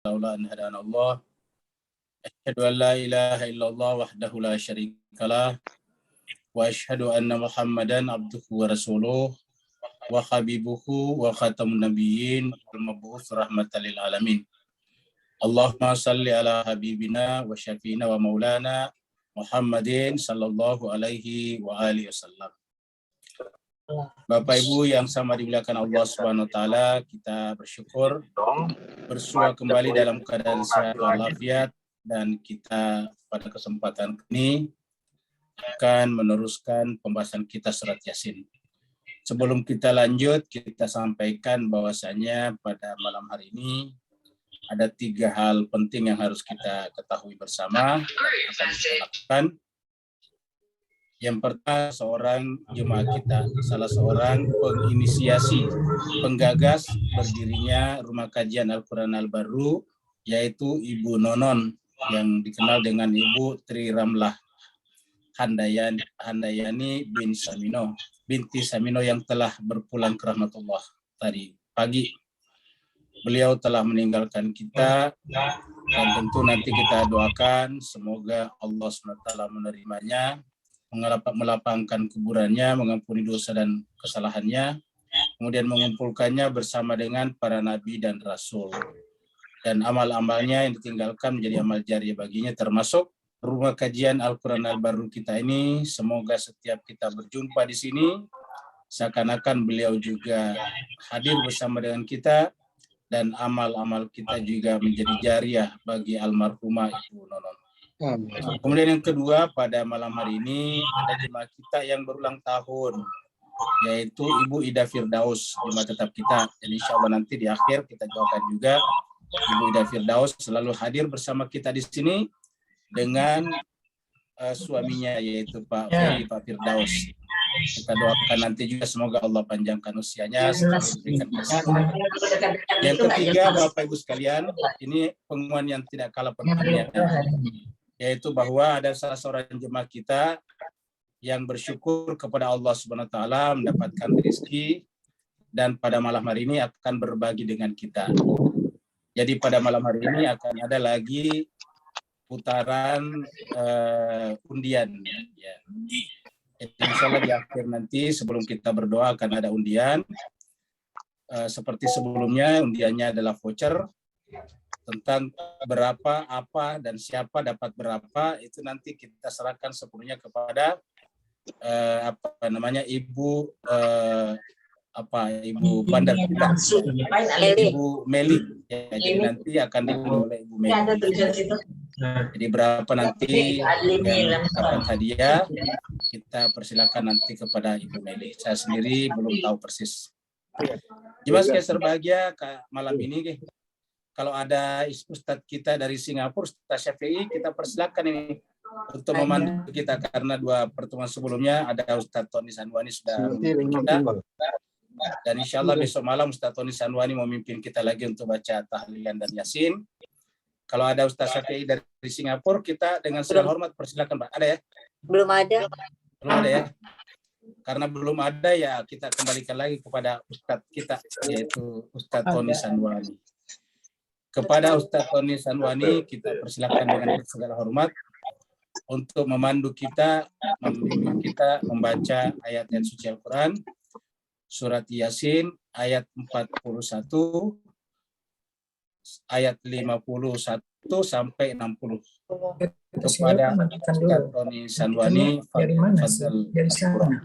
laula an hadanallah asyhadu an la ilaha illallah wahdahu la syarikalah wa asyhadu anna Muhammadan abduhu wa rasuluh wa habibuhu wa khatamun nabiyyin wal mab'uts rahmatan lil alamin. Allahumma salli ala habibina wa syafiina wa maulana Muhammadin sallallahu alaihi wa alihi wasallam. Bapak Ibu yang sama dimuliakan Allah Subhanahu wa taala, kita bersyukur bersua kembali dalam keadaan sehat walafiat, dan kita pada kesempatan ini akan meneruskan pembahasan kita surat Yasin. Sebelum kita lanjut, kita sampaikan bahwasanya pada malam hari ini ada 3 hal penting yang harus kita ketahui bersama akan kita lakukan. Yang pertama, seorang jemaah kita, salah seorang penginisiasi, penggagas berdirinya Rumah Kajian Al-Quran Al-Baru, yaitu Ibu Nonon, yang dikenal dengan Ibu Tri Ramlah Handayani binti Samino yang telah berpulang ke rahmatullah tadi pagi. Beliau telah meninggalkan kita, dan tentu nanti kita doakan semoga Allah SWT menerimanya, melapangkan kuburannya, mengampuni dosa dan kesalahannya, kemudian mengumpulkannya bersama dengan para nabi dan rasul. Dan amal-amalnya yang ditinggalkan menjadi amal jariah baginya, termasuk Rumah Kajian Al-Quran Al-Baru kita ini. Semoga setiap kita berjumpa di sini, seakan-akan beliau juga hadir bersama dengan kita, dan amal-amal kita juga menjadi jariah bagi almarhumah Ibu Nonon. Kemudian yang kedua, pada malam hari ini ada jemaah kita yang berulang tahun, yaitu Ibu Ida Firdaus, jemaah tetap kita. Dan insya Allah nanti di akhir kita doakan juga Ibu Ida Firdaus selalu hadir bersama kita di sini dengan suaminya, yaitu Pak Ferry, Pak Firdaus. Kita doakan nanti juga semoga Allah panjangkan usianya, diberikan kesehatan. Yang ketiga, Bapak Ibu sekalian, ini pengumuman yang tidak kalah pentingnya, yaitu bahwa ada salah seorang jemaah kita yang bersyukur kepada Allah Subhanahu wa taala mendapatkan rezeki, dan pada malam hari ini akan berbagi dengan kita. Jadi pada malam hari ini akan ada lagi putaran undian, ya. Insya Allah di akhir nanti sebelum kita berdoa akan ada undian. Seperti sebelumnya, undiannya adalah voucher. Tentang berapa, apa, dan siapa dapat berapa, itu nanti kita serahkan sepenuhnya kepada Ibu Ibu Bandar kita, Ibu Meli. Ya, jadi nanti akan dipilih oleh Ibu Meli. Jadi berapa nanti yang dapat hadiah, kita persilakan nanti kepada Ibu Meli. Saya sendiri belum tahu persis. Jemaah sekalian berbahagia, malam ini kalau ada Ustadz kita dari Singapura, Ustadz Syafi'i, kita persilakan ini untuk memandu kita, karena 2 pertemuan sebelumnya ada Ustadz Tony Sanwani sudah memimpin kita, dan insya Allah besok malam Ustadz Tony Sanwani memimpin kita lagi untuk baca tahlilan dan yasin. Kalau ada Ustadz Syafi'i dari Singapura, kita dengan segala hormat persilakan, Pak. Ada ya? Belum ada. Belum ada ya? Karena belum ada, ya kita kembalikan lagi kepada Ustadz kita, yaitu Ustadz Tony Sanwani. Kepada Ustadz Tony Sanwani kita persilakan dengan segala hormat untuk memandu kita, membimbing kita membaca ayat-ayat suci Al-Quran, surat Yasin ayat 41, ayat 51 sampai 60. Kepada Ustadz Tony Sanwani, dari mana sih? Dari sana.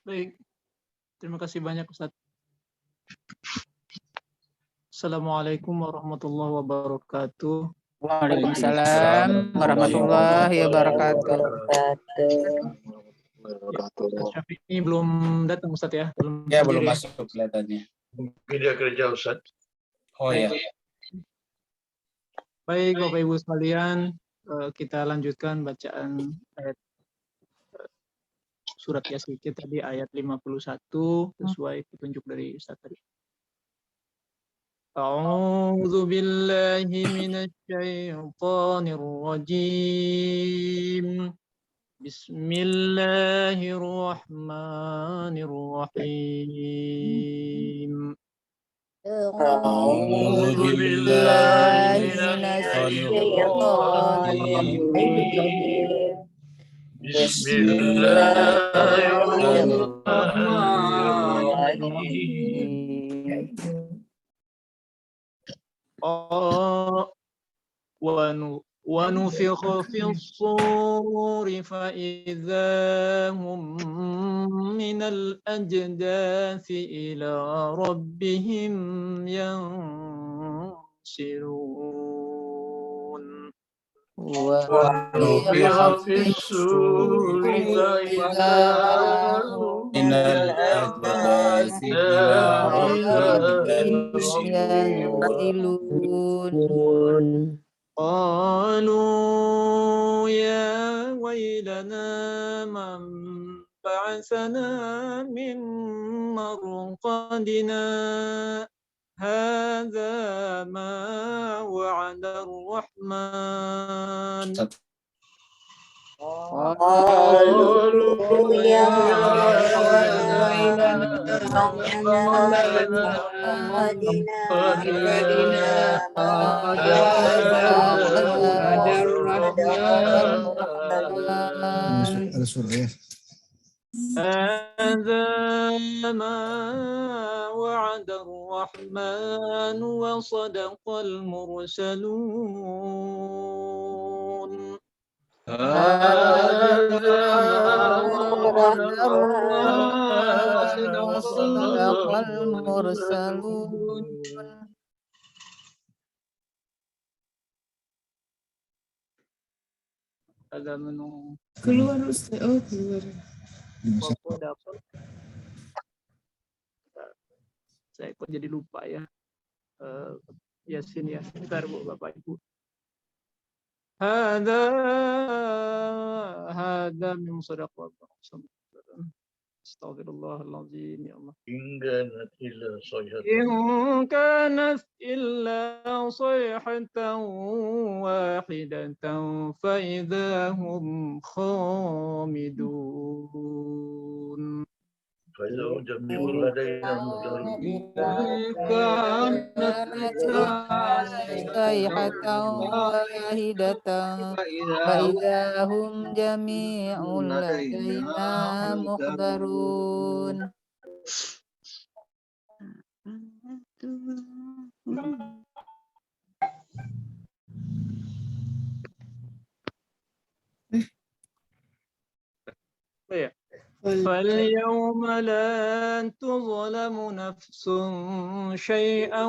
Baik, terima kasih banyak Ustaz. Assalamualaikum warahmatullahi wabarakatuh. Waalaikumsalam warahmatullahi wabarakatuh. Ustaz Syafi'i belum datang Ustaz ya? Belum masuk kelihatannya. Mungkin dia kerja Ustaz. Oh ya. Baik Bapak Ibu sekalian, kita lanjutkan bacaan ayat surat Yasin kita di ayat 51 sesuai petunjuk dari Ustaz tadi. A'udzu billahi minasy syaithanir rajim. Bismillahirrahmanirrahim. أعوذ بالله من الشيطان الرجيم بسم بسم الله الله الرحمن الرحيم ونفخ في الصور فإذا هم من الأجداث إلى ربهم ينسلون ونفخ في السور فإذا هم من الأجداث إلى ربهم ينسلون قالوا يا ويلنا من بعثنا من مرقدنا هذا ما وعد الرحمن. قالوا يا ويلنا من بعثنا من مرقدنا هذا وعد الرحمن هذا ما وعد الرحمن وصدق المرسلون. هذا وعد الرحمن وصدق المرسلون. Ada menu Keluar Ustaz. Oh, keluar. Papua dapat. Saya kok jadi lupa ya. Yasin ya. Bentar Bu, Bapak Ibu. Hada min sadaqah. Astagfirullahaladzim ya Allah. إن كانت إلا صيحة إن كانت إلا صيحة واحدة فإذا هم خامدون. فإذا هم جميع لدينا محضرون. إن كانت صيحة واحدة فإذا هم جميع لدينا محضرون. فاليوم لا تظلم نفس شيئا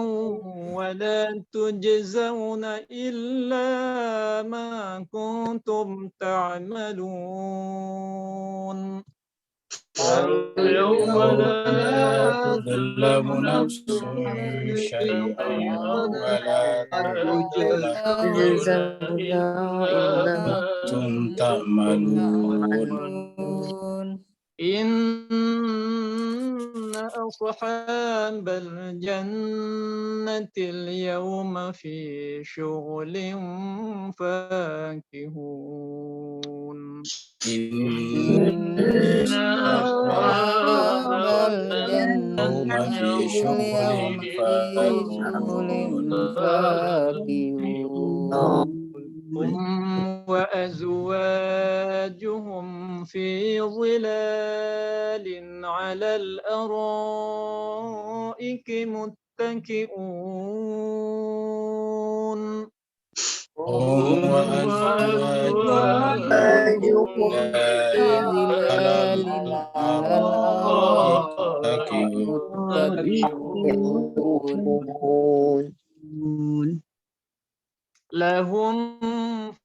ولا تجزون إلا ما كنتم تعملون. اليوم لا تظلم نفس شيئا ولا تجزون إلا ما كنتم تعملون. إن أصحاب الجنة اليوم في شغل فاكهون. إن أصحاب الجنة في شغل فاكهون. هم وأزواجهم في ظلال على الأرائك متكئون. هم وأزواجهم على الأرائك متكئون. لهم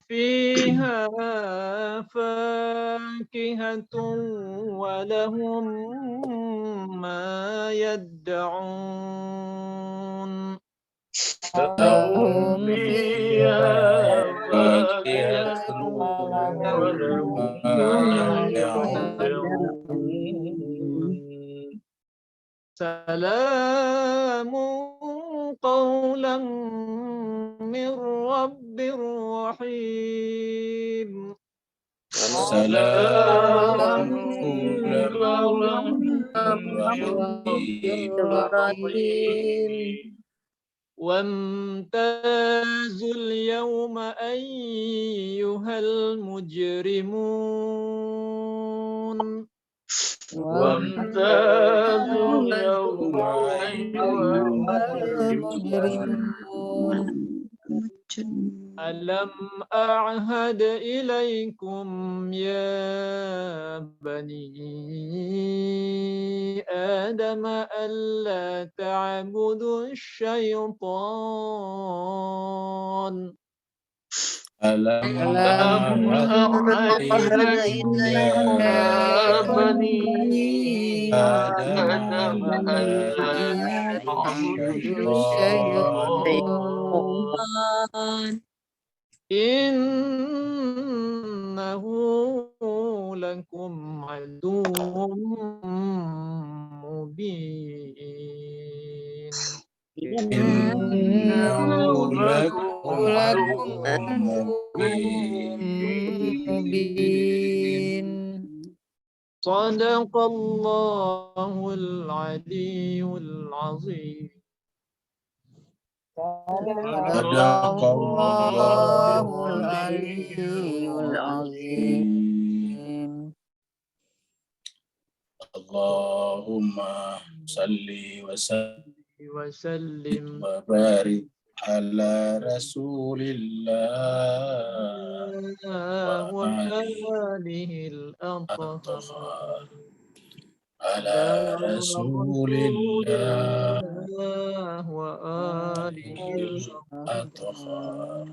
فيها فاكهة ولهم ما يدعون. لهم فيها فاكهة ولهم ما يدعون. سلام قولا من رب رحيم. Salamun Bismillahirrahmanirrahim. وامتازوا اليوم أيها المجرمون وامتازوا اليوم أيها المجرمون ألم أعهد إليكم يا بني آدم ألا تعبدوا الشيطان Alam أعهد إليكم يا بني آدم ألا تعبدوا الشيطان إنه لكم عدو مبين Innahu لكم lakum lakum aduwwun mubin. mubin. صدق الله العلي العظيم. Sadaqallahul aliyyul azim. Allahumma salli wa sallim وسلم wa barik ala Rasulillah وآله الأطهار at-tahar. يا Ala رسول Rasulillah الله وآله at-tahar.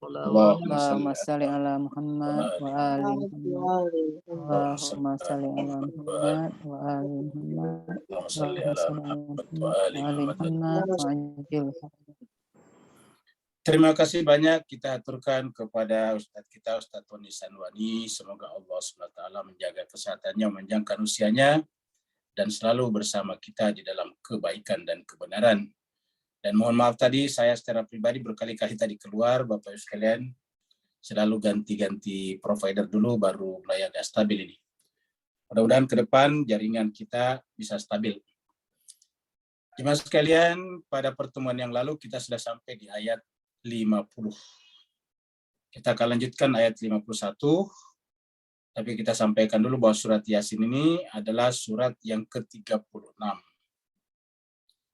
Allahumma salli ala Muhammad wa ali Muhammad. Allahumma Allahumma salli ala Muhammad wa ali Muhammad. salli Allahumma ala salli ala Muhammad wa Muhammad ali wa ali Muhammad. Muhammad wa ajil. Terima kasih banyak kita aturkan kepada Ustadz kita, Ustadz Tony Sanwani. Semoga Allah SWT menjaga kesehatannya, memanjangkan usianya, dan selalu bersama kita di dalam kebaikan dan kebenaran. Dan mohon maaf tadi, saya secara pribadi berkali-kali tadi keluar, Bapak Ibu sekalian, selalu ganti-ganti provider dulu, baru mulai agak stabil ini. Mudah-mudahan ke depan jaringan kita bisa stabil. Jemaah sekalian, pada pertemuan yang lalu kita sudah sampai di ayat 50. Kita akan lanjutkan ayat 51, tapi kita sampaikan dulu bahwa surat Yasin ini adalah surat yang ke-36.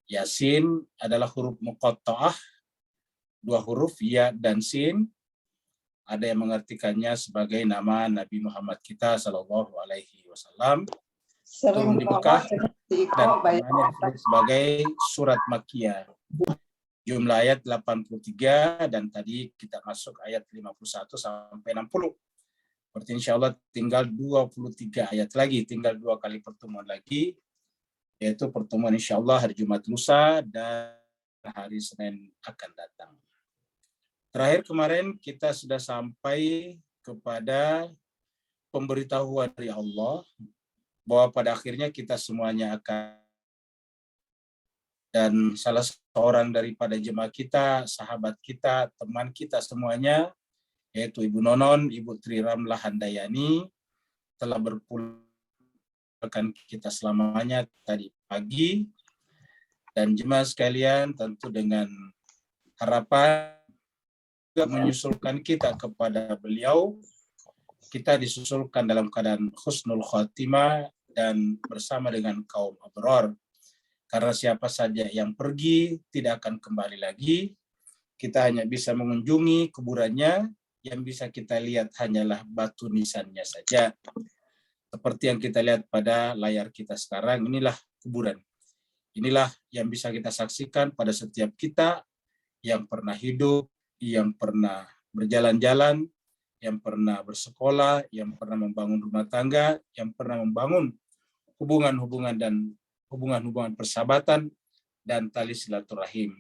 Yasin adalah huruf muqatta'ah, 2 huruf ya dan sin. Ada yang mengartikannya sebagai nama Nabi Muhammad kita Sallallahu Alaihi Wasallam, turun di Mekah, dan namanya disebut sebagai surat Makkiyah. Jumlah ayat 83, dan tadi kita masuk ayat 51 sampai 60. Berarti insya Allah tinggal 23 ayat lagi, tinggal 2 kali pertemuan lagi, yaitu pertemuan insya Allah hari Jumat lusa dan hari Senin akan datang. Terakhir kemarin kita sudah sampai kepada pemberitahuan dari Allah bahwa pada akhirnya kita semuanya akan, dan salah seorang daripada jemaah kita, sahabat kita, teman kita semuanya, yaitu Ibu Nonon, Ibu Tri Ramlah Handayani, telah berpulang kita selamanya tadi pagi. Dan jemaah sekalian, tentu dengan harapan menyusulkan kita kepada beliau, kita disusulkan dalam keadaan husnul khatimah dan bersama dengan kaum abrar. Karena siapa saja yang pergi tidak akan kembali lagi. Kita hanya bisa mengunjungi kuburannya, yang bisa kita lihat hanyalah batu nisannya saja. Seperti yang kita lihat pada layar kita sekarang, inilah kuburan. Inilah yang bisa kita saksikan pada setiap kita yang pernah hidup, yang pernah berjalan-jalan, yang pernah bersekolah, yang pernah membangun rumah tangga, yang pernah membangun hubungan-hubungan persahabatan dan tali silaturahim.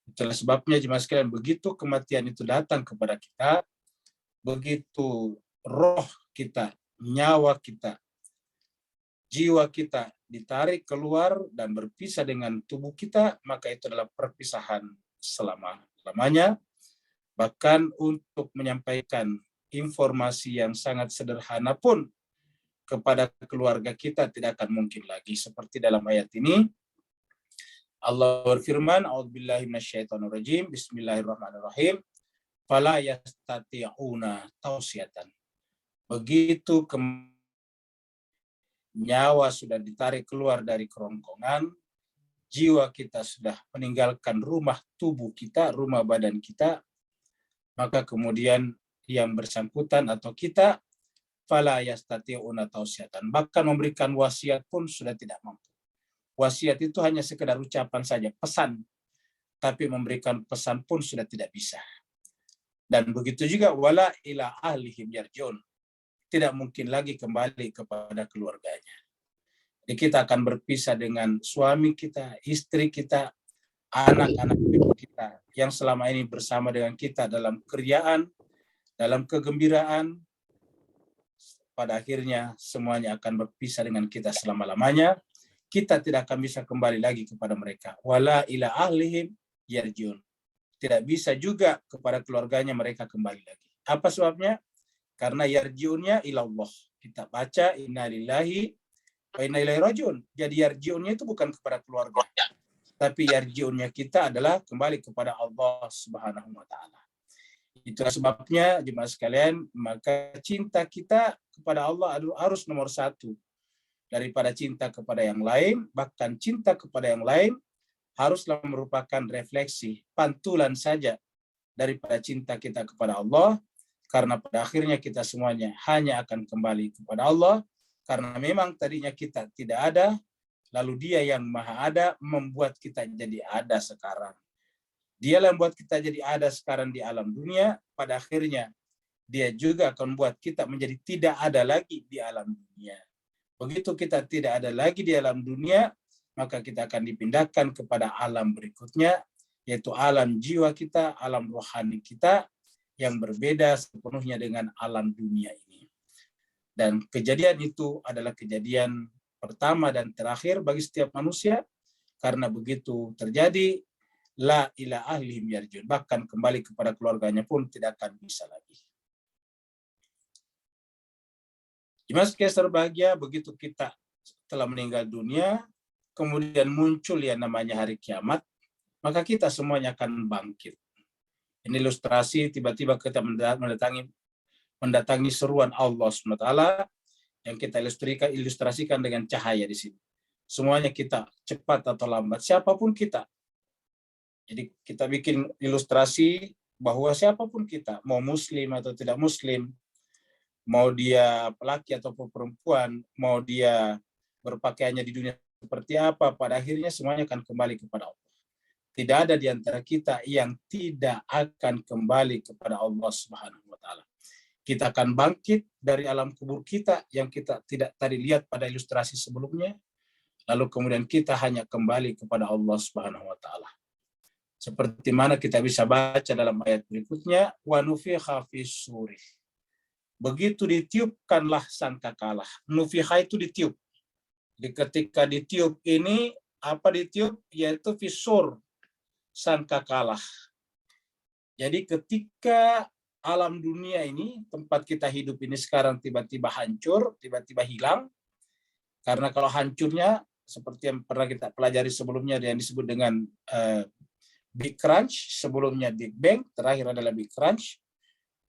Itulah sebabnya jemaah sekalian, begitu kematian itu datang kepada kita, begitu roh kita, nyawa kita, jiwa kita ditarik keluar dan berpisah dengan tubuh kita, maka itu adalah perpisahan selama-lamanya. Bahkan untuk menyampaikan informasi yang sangat sederhana pun kepada keluarga kita tidak akan mungkin lagi. Seperti dalam ayat ini, Allah berfirman, A'udzubillahi minasyaitonirrajim, Bismillahirrahmanirrahim, fala yastati'una tausiyatan. Begitu nyawa sudah ditarik keluar dari kerongkongan, jiwa kita sudah meninggalkan rumah tubuh kita, rumah badan kita, maka kemudian yang bersangkutan atau kita fala yastati'una tausiyatan, bahkan memberikan wasiat pun sudah tidak mampu. Wasiat itu hanya sekedar ucapan saja, pesan, tapi memberikan pesan pun sudah tidak bisa. Dan begitu juga wala ila ahlihim yarji'un, tidak mungkin lagi kembali kepada keluarganya. Jadi kita akan berpisah dengan suami kita, istri kita, anak-anak kita yang selama ini bersama dengan kita dalam keriaan, dalam kegembiraan. Pada akhirnya semuanya akan berpisah dengan kita selama-lamanya. Kita tidak akan bisa kembali lagi kepada mereka. Wala ila ahlihim yarji'un. Tidak bisa juga kepada keluarganya mereka kembali lagi. Apa sebabnya? Karena yarji'unnya ilallah. Kita baca innalillahi wa inna ilaihi raji'un. Jadi yarji'unnya itu bukan kepada keluarga. Tapi yarji'unnya kita adalah kembali kepada Allah Subhanahu wa taala. Itulah sebabnya jemaah sekalian, maka cinta kita kepada Allah harus nomor satu daripada cinta kepada yang lain. Bahkan cinta kepada yang lain haruslah merupakan refleksi, pantulan saja daripada cinta kita kepada Allah, karena pada akhirnya kita semuanya hanya akan kembali kepada Allah, karena memang tadinya kita tidak ada, lalu Dia yang Maha Ada membuat kita jadi ada sekarang. Dia yang membuat kita jadi ada sekarang di alam dunia, pada akhirnya Dia juga akan membuat kita menjadi tidak ada lagi di alam dunia. Begitu kita tidak ada lagi di alam dunia, maka kita akan dipindahkan kepada alam berikutnya, yaitu alam jiwa kita, alam rohani kita, yang berbeda sepenuhnya dengan alam dunia ini. Dan kejadian itu adalah kejadian pertama dan terakhir bagi setiap manusia, karena begitu terjadi, la ila ahlihim yarji'un, bahkan kembali kepada keluarganya pun tidak akan bisa lagi. Jemaah sekalian berbahagia, begitu kita telah meninggal dunia, kemudian muncul yang namanya hari kiamat, maka kita semuanya akan bangkit. Ini ilustrasi tiba-tiba kita mendatangi seruan Allah SWT yang kita ilustrasikan dengan cahaya di sini. Semuanya kita cepat atau lambat, siapapun kita. Jadi kita bikin ilustrasi bahwa siapapun kita, mau muslim atau tidak muslim, mau dia laki atau perempuan, mau dia berpakaiannya di dunia seperti apa, pada akhirnya semuanya akan kembali kepada Allah. Tidak ada di antara kita yang tidak akan kembali kepada Allah Subhanahu wa taala. Kita akan bangkit dari alam kubur kita yang kita tidak tadi lihat pada ilustrasi sebelumnya, lalu kemudian kita hanya kembali kepada Allah Subhanahu wa taala. Seperti mana kita bisa baca dalam ayat berikutnya, wa nufikha fis suri. Begitu ditiupkanlah sangkakala. Nufikha itu ditiup. Jadi ketika ditiup ini, apa ditiup? Yaitu fisur, sangkakala. Jadi ketika alam dunia ini, tempat kita hidup ini sekarang tiba-tiba hancur, tiba-tiba hilang, karena kalau hancurnya, seperti yang pernah kita pelajari sebelumnya, yang disebut dengan Big Crunch, sebelumnya Big Bang, terakhir adalah Big Crunch.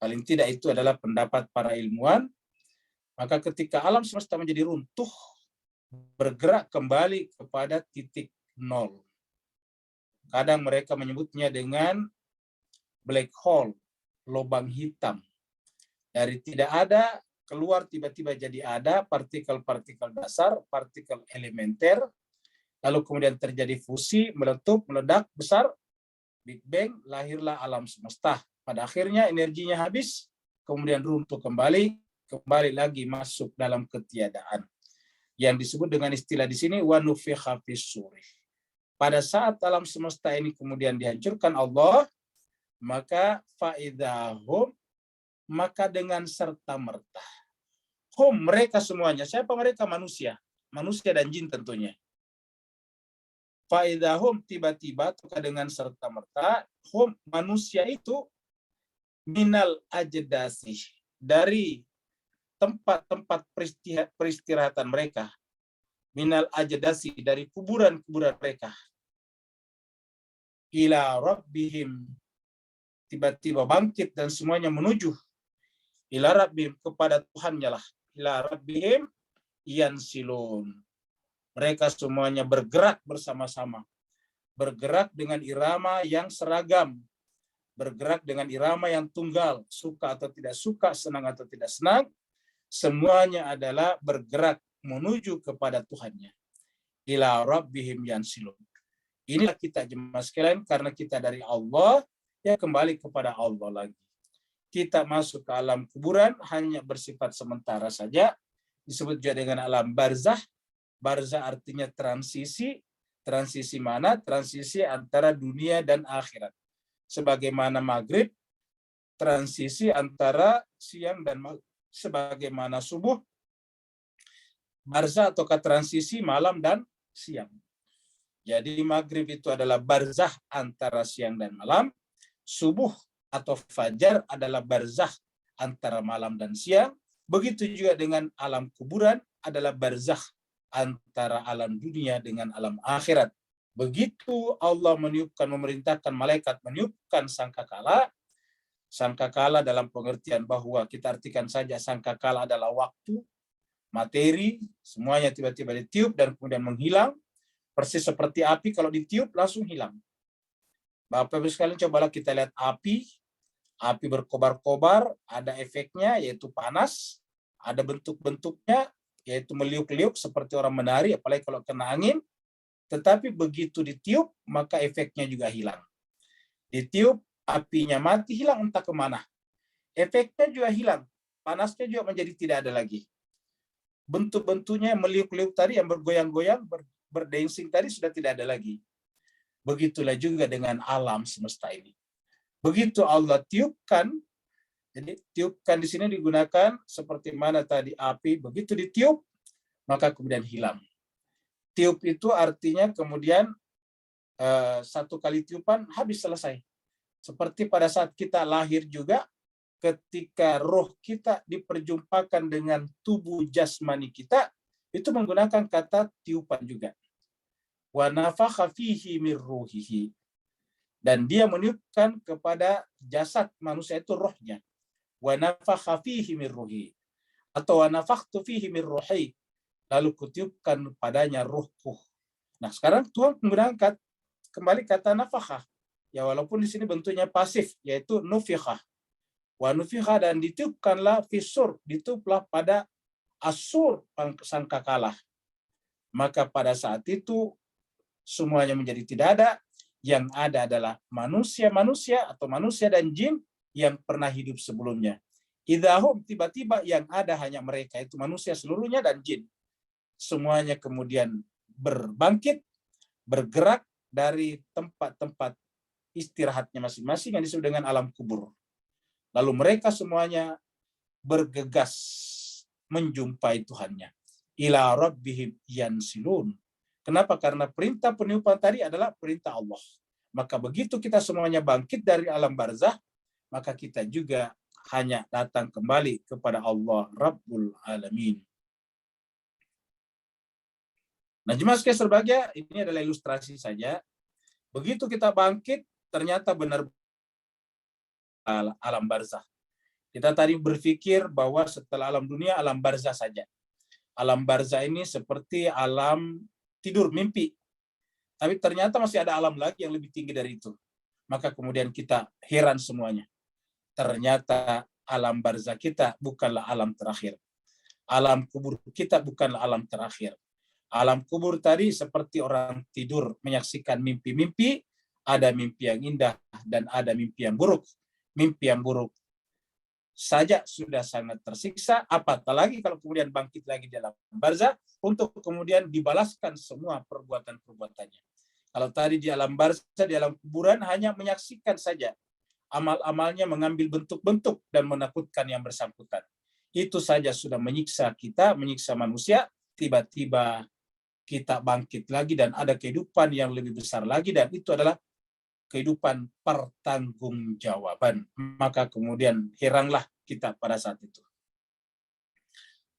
Paling tidak itu adalah pendapat para ilmuwan. Maka ketika alam semesta menjadi runtuh, bergerak kembali kepada titik nol. Kadang mereka menyebutnya dengan black hole, lubang hitam. Dari tidak ada, keluar tiba-tiba jadi ada, partikel-partikel dasar, partikel elementer, lalu kemudian terjadi fusi, meletup, meledak, besar, Big Bang, lahirlah alam semesta. Pada akhirnya energinya habis, kemudian runtuh kembali lagi masuk dalam ketiadaan. Yang disebut dengan istilah di sini wa nufikha fis suri. Pada saat alam semesta ini kemudian dihancurkan Allah, maka faidahum, maka dengan serta-merta. Mereka semuanya. Siapa mereka? Manusia. Manusia dan jin tentunya. Faidahum, tiba-tiba dengan serta-merta, manusia itu minal ajdasi, dari tempat-tempat peristirahatan mereka, minal ajdasi, dari kuburan-kuburan mereka, ila rabbihim, tiba-tiba bangkit dan semuanya menuju ila rabbihim, kepada Tuhannya lah, ila rabbihim yansilun. Mereka semuanya bergerak bersama-sama, bergerak dengan irama yang seragam, bergerak dengan irama yang tunggal, suka atau tidak suka, senang atau tidak senang, semuanya adalah bergerak menuju kepada Tuhannya. Ila rabbihim yansilun. Inilah kita jemaah sekalian, karena kita dari Allah, ya kembali kepada Allah lagi. Kita masuk ke alam kuburan hanya bersifat sementara saja, disebut juga dengan alam barzah. Barzah artinya transisi. Transisi mana? Transisi antara dunia dan akhirat. Sebagaimana maghrib, transisi antara siang dan malam. Sebagaimana subuh, barzah ataukah transisi malam dan siang. Jadi maghrib itu adalah barzah antara siang dan malam. Subuh atau fajar adalah barzah antara malam dan siang. Begitu juga dengan alam kuburan adalah barzah antara alam dunia dengan alam akhirat. Begitu Allah meniupkan, memerintahkan malaikat meniupkan sangkakala. Sangkakala dalam pengertian bahwa kita artikan saja sangkakala adalah waktu, materi, semuanya tiba-tiba ditiup dan kemudian menghilang. Persis seperti api, kalau ditiup langsung hilang. Bapak-Ibu sekalian, cobalah kita lihat api. Api berkobar-kobar, ada efeknya yaitu panas, ada bentuk-bentuknya yaitu meliuk-liuk seperti orang menari, apalagi kalau kena angin. Tetapi begitu ditiup, maka efeknya juga hilang. Ditiup, apinya mati, hilang entah kemana. Efeknya juga hilang, panasnya juga menjadi tidak ada lagi. Bentuk-bentuknya yang meliuk-liuk tadi, yang bergoyang-goyang, berdensing tadi sudah tidak ada lagi. Begitulah juga dengan alam semesta ini. Begitu Allah tiupkan, jadi tiupkan di sini digunakan seperti mana tadi api, begitu ditiup, maka kemudian hilang. Tiup itu artinya kemudian satu kali tiupan habis, selesai. Seperti pada saat kita lahir juga, ketika roh kita diperjumpakan dengan tubuh jasmani kita, itu menggunakan kata tiupan juga. Wa nafakha fihi min ruhihi. Dan dia meniupkan kepada jasad manusia itu rohnya. Wa nafakha fihi min ruhi. Atau wa nafakhtu fihi min ruhi. Lalu kutiupkan padanya ruhku. Nah, sekarang Tuhan menggunakan kembali kata nafakha. Ya, walaupun di sini bentuknya pasif, yaitu nufikhah. Wa nufikhah, dan ditiupkanlah fisur, ditiuplah pada asur sangkakala. Maka pada saat itu semuanya menjadi tidak ada. Yang ada adalah manusia-manusia atau manusia dan jin yang pernah hidup sebelumnya. Idahum, tiba-tiba yang ada hanya mereka, itu manusia seluruhnya dan jin. Semuanya kemudian berbangkit, bergerak dari tempat-tempat istirahatnya masing-masing yang disebut dengan alam kubur. Lalu mereka semuanya bergegas menjumpai Tuhannya. Ila rabbihim yansilun. Kenapa? Karena perintah peniupan tadi adalah perintah Allah. Maka begitu kita semuanya bangkit dari alam barzah, maka kita juga hanya datang kembali kepada Allah Rabbul Alamin. Nah, jemaah sekalian berbahagia, ini adalah ilustrasi saja. Begitu kita bangkit, ternyata benar alam barzah. Kita tadi berpikir bahwa setelah alam dunia, alam barzah saja. Alam barzah ini seperti alam tidur, mimpi. Tapi ternyata masih ada alam lagi yang lebih tinggi dari itu. Maka kemudian kita heran semuanya. Ternyata alam barzah kita bukanlah alam terakhir. Alam kubur kita bukanlah alam terakhir. Alam kubur tadi seperti orang tidur menyaksikan mimpi-mimpi, ada mimpi yang indah dan ada mimpi yang buruk. Mimpi yang buruk saja sudah sangat tersiksa, apatah lagi kalau kemudian bangkit lagi dalam barzah untuk kemudian dibalaskan semua perbuatan-perbuatannya. Kalau tadi di alam barzah, di alam kuburan hanya menyaksikan saja, amal-amalnya mengambil bentuk-bentuk dan menakutkan yang bersangkutan. Itu saja sudah menyiksa kita, menyiksa manusia. Tiba-tiba kita bangkit lagi dan ada kehidupan yang lebih besar lagi, dan itu adalah kehidupan pertanggungjawaban. Maka kemudian heranlah kita pada saat itu.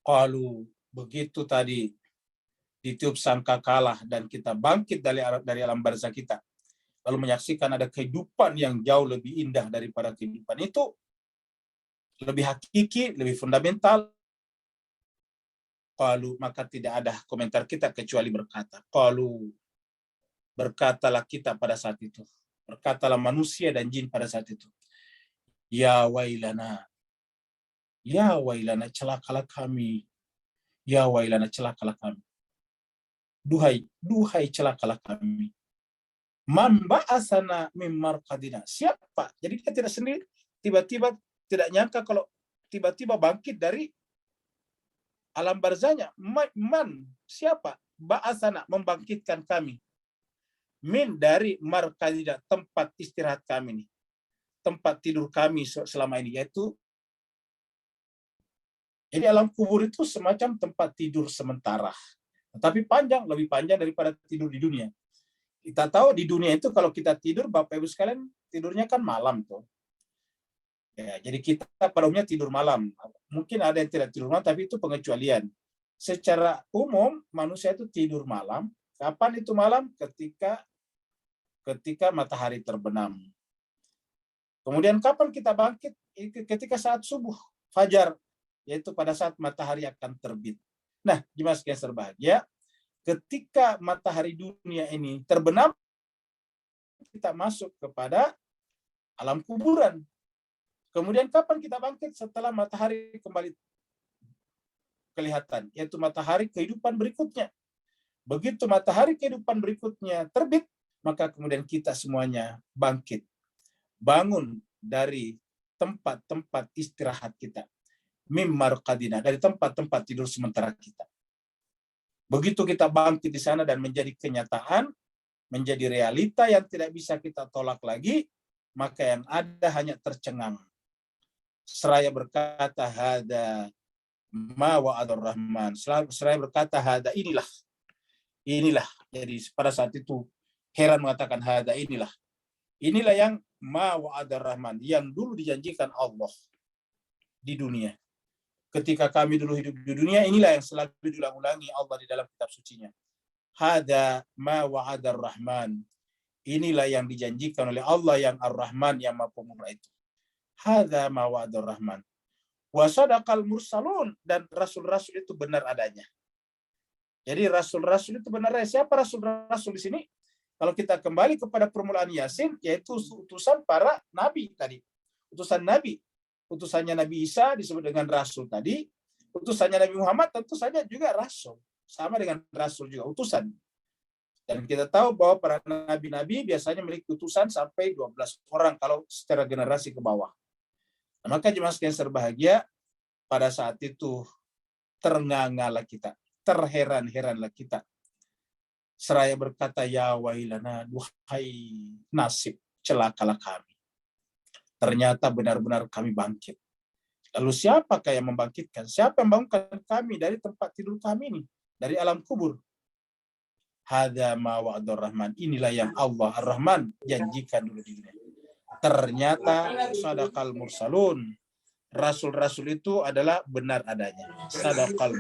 Kalau begitu tadi ditiup sangkakala dan kita bangkit dari alam barzah kita, lalu menyaksikan ada kehidupan yang jauh lebih indah daripada kehidupan itu, lebih hakiki, lebih fundamental. Qalu, maka tidak ada komentar kita kecuali berkata. Qalu, berkatalah kita pada saat itu. Berkatalah manusia dan jin pada saat itu. Ya wailana. Ya wailana, celakalah kami. Ya wailana, celakalah kami. Duhai celakalah kami. Man ba'asana mim marqadina. Siapa? Jadi dia tidak sendiri. Tiba-tiba tidak nyangka kalau tiba-tiba bangkit dari alam barzahnya. Man, siapa? Ba'asana, membangkitkan kami. Min, dari marqadina, tempat istirahat kami nih. Tempat tidur kami selama ini, yaitu jadi alam kubur itu semacam tempat tidur sementara. Tapi panjang, lebih panjang daripada tidur di dunia. Kita tahu di dunia itu kalau kita tidur, Bapak Ibu sekalian, tidurnya kan malam tuh. Ya, jadi kita pada umumnya tidur malam. Mungkin ada yang tidak tidur malam, tapi itu pengecualian. Secara umum manusia itu tidur malam. Kapan itu malam? Ketika matahari terbenam. Kemudian kapan kita bangkit? Ketika saat subuh, fajar, yaitu pada saat matahari akan terbit. Nah, jemaah sekalian berbahagia, ketika matahari dunia ini terbenam, kita masuk kepada alam kuburan. Kemudian kapan kita bangkit? Setelah matahari kembali kelihatan, yaitu matahari kehidupan berikutnya. Begitu matahari kehidupan berikutnya terbit, maka kemudian kita semuanya bangkit. Bangun dari tempat-tempat istirahat kita. Mim marqadina, dari tempat-tempat tidur sementara kita. Begitu kita bangkit di sana dan menjadi kenyataan, menjadi realita yang tidak bisa kita tolak lagi, maka yang ada hanya tercengang. Seraya berkata, hada ma wa'adur rahman. Seraya berkata, hada, inilah. Jadi pada saat itu heran mengatakan, hada, inilah. Inilah yang ma wa'adur rahman, yang dulu dijanjikan Allah di dunia. Ketika kami dulu hidup di dunia, inilah yang selalu diulang-ulangi Allah di dalam kitab sucinya. Hada ma wa'adar rahman. Inilah yang dijanjikan oleh Allah yang ar-Rahman, yang Maha Pemurah itu. Hada ma wa'adar rahman. Wa sadaqal mursalun, dan rasul-rasul itu benar adanya. Jadi rasul-rasul itu benar adanya. Siapa rasul-rasul di sini? Kalau kita kembali kepada permulaan Yasin, yaitu utusan para nabi tadi. Utusan nabi. Utusannya Nabi Isa disebut dengan rasul tadi. Utusannya Nabi Muhammad tentu saja juga rasul. Sama dengan rasul juga, utusan. Dan kita tahu bahwa para nabi-nabi biasanya memiliki utusan sampai 12 orang kalau secara generasi ke bawah. Nah, maka jemaah sekalian berbahagia, pada saat itu ternganga-ngalah kita, terheran-heranlah kita. Seraya berkata, ya wailana, duhai nasib, celakalah kami. Ternyata benar-benar kami bangkit. Lalu siapakah yang membangkitkan? Siapa yang membangunkan kami dari tempat tidur kami ini? Dari alam kubur. Hadza ma wa'adur rahman. Inilah yang Allah ar-Rahman janjikan dulu di dunia. Ternyata sadaqal mursalun. Rasul-rasul itu adalah benar adanya. Sadaqal